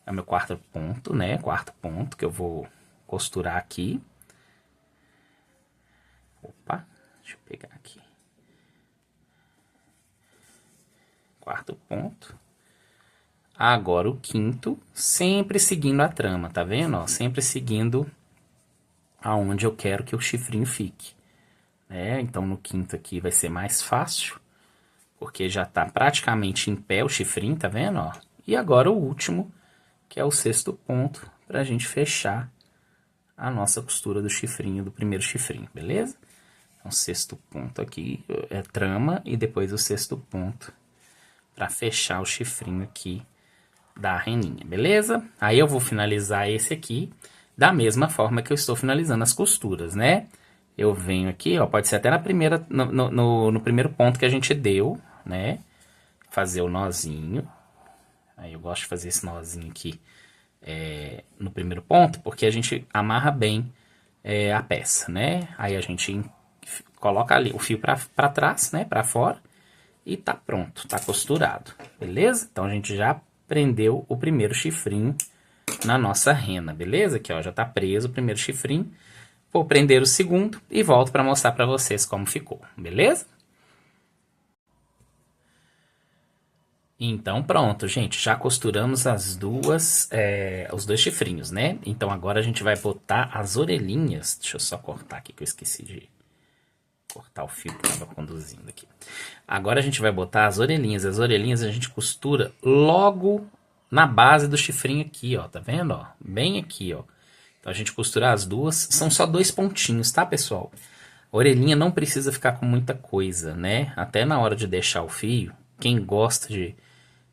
é o meu quarto ponto, né? Quarto ponto que eu vou costurar aqui. Opa, deixa eu pegar aqui. Quarto ponto. Agora o quinto, sempre seguindo a trama, tá vendo? Ó, sempre seguindo aonde eu quero que o chifrinho fique. Então no quinto aqui vai ser mais fácil, porque já tá praticamente em pé o chifrinho, tá vendo, ó? E agora o último, que é o sexto ponto, pra gente fechar a nossa costura do chifrinho, do primeiro chifrinho, beleza? Então sexto ponto aqui é trama e depois o sexto ponto pra fechar o chifrinho aqui da reninha, beleza? Aí eu vou finalizar esse aqui da mesma forma que eu estou finalizando as costuras, né? Eu venho aqui, ó, pode ser até no primeiro ponto que a gente deu, né? Fazer o nozinho. Aí eu gosto de fazer esse nozinho aqui no primeiro ponto, porque a gente amarra bem a peça, né? Aí a gente coloca ali o fio para trás, né? Para fora. E tá pronto, tá costurado, beleza? Então a gente já prendeu o primeiro chifrinho na nossa rena, beleza? Aqui, ó, já tá preso o primeiro chifrinho. Vou prender o segundo e volto para mostrar para vocês como ficou, beleza? Então pronto, gente, já costuramos os dois chifrinhos, né? Então agora a gente vai botar as orelhinhas. Deixa eu só cortar aqui que eu esqueci de cortar o fio que estava conduzindo aqui. Agora a gente vai botar as orelhinhas. As orelhinhas a gente costura logo na base do chifrinho aqui, ó. Tá vendo, ó? Bem aqui, ó. Então a gente costura as duas. São só 2 pontinhos, tá, pessoal? A orelhinha não precisa ficar com muita coisa, né? Até na hora de deixar o fio, quem gosta de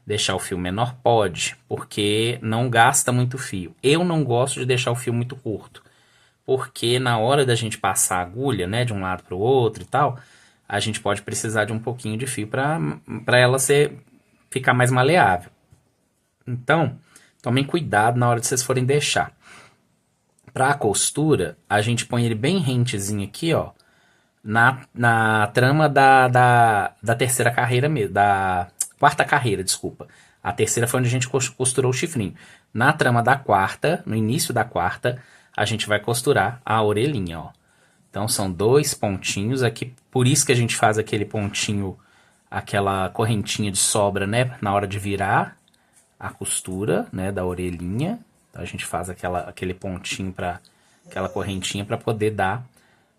deixar o fio menor pode, porque não gasta muito fio. Eu não gosto de deixar o fio muito curto, porque na hora da gente passar a agulha, né, de um lado para o outro e tal, a gente pode precisar de um pouquinho de fio para ela ficar mais maleável. Então, tomem cuidado na hora de vocês forem deixar. Para a costura, a gente põe ele bem rentezinho aqui, ó, na trama da terceira carreira mesmo, da quarta carreira, desculpa. A terceira foi onde a gente costurou o chifrinho. Na trama da quarta, no início da quarta, a gente vai costurar a orelhinha, ó. Então são 2 pontinhos aqui, por isso que a gente faz aquele pontinho, aquela correntinha de sobra, né, na hora de virar a costura, né, da orelhinha. Então a gente faz aquele pontinho para aquela correntinha para poder dar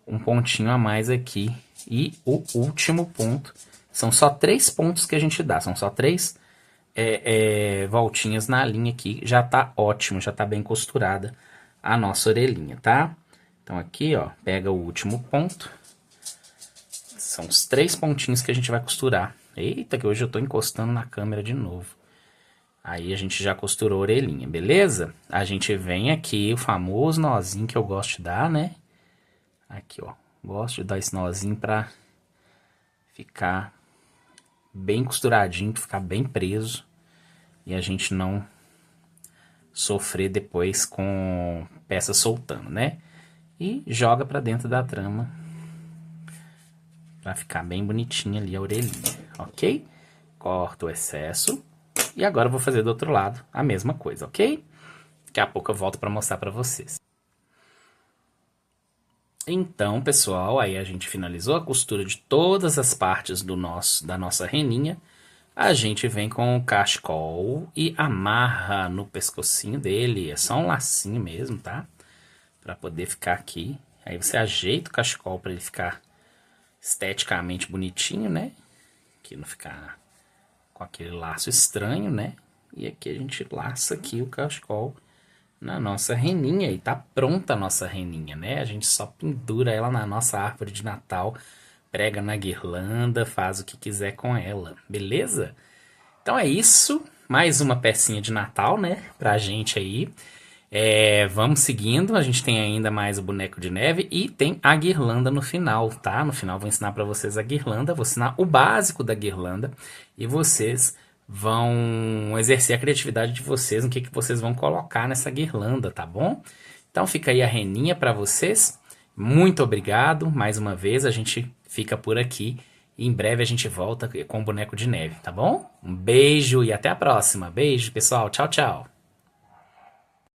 um pontinho a mais aqui. E o último ponto, são só 3 pontos que a gente dá, são só 3 voltinhas na linha aqui, já tá ótimo, já tá bem costurada a nossa orelhinha, tá? Então aqui, ó, pega o último ponto, são os 3 pontinhos que a gente vai costurar. Eita, que hoje eu tô encostando na câmera de novo. Aí a gente já costurou a orelhinha, beleza? A gente vem aqui, o famoso nozinho que eu gosto de dar, né? Aqui, ó, gosto de dar esse nozinho pra ficar bem costuradinho, pra ficar bem preso. E a gente não sofrer depois com peça soltando, né? E joga pra dentro da trama pra ficar bem bonitinha ali a orelhinha, ok? Corta o excesso. E agora eu vou fazer do outro lado a mesma coisa, ok? Daqui a pouco eu volto pra mostrar pra vocês. Então, pessoal, aí a gente finalizou a costura de todas as partes da nossa reninha. A gente vem com o cachecol e amarra no pescocinho dele. É só um lacinho mesmo, tá? Pra poder ficar aqui. Aí você ajeita o cachecol pra ele ficar esteticamente bonitinho, né? Que não ficar com aquele laço estranho, né? E aqui a gente laça aqui o cachecol na nossa reninha. E tá pronta a nossa reninha, né? A gente só pendura ela na nossa árvore de Natal, prega na guirlanda, faz o que quiser com ela, beleza? Então é isso, mais uma pecinha de Natal, né, pra gente aí. Vamos seguindo, a gente tem ainda mais o boneco de neve e tem a guirlanda no final, tá? No final vou ensinar pra vocês a guirlanda, vou ensinar o básico da guirlanda e vocês vão exercer a criatividade de vocês no que vocês vão colocar nessa guirlanda, tá bom? Então fica aí a reninha pra vocês. Muito obrigado, mais uma vez, a gente fica por aqui e em breve a gente volta com o boneco de neve, tá bom? Um beijo e até a próxima. Beijo, pessoal. Tchau, tchau.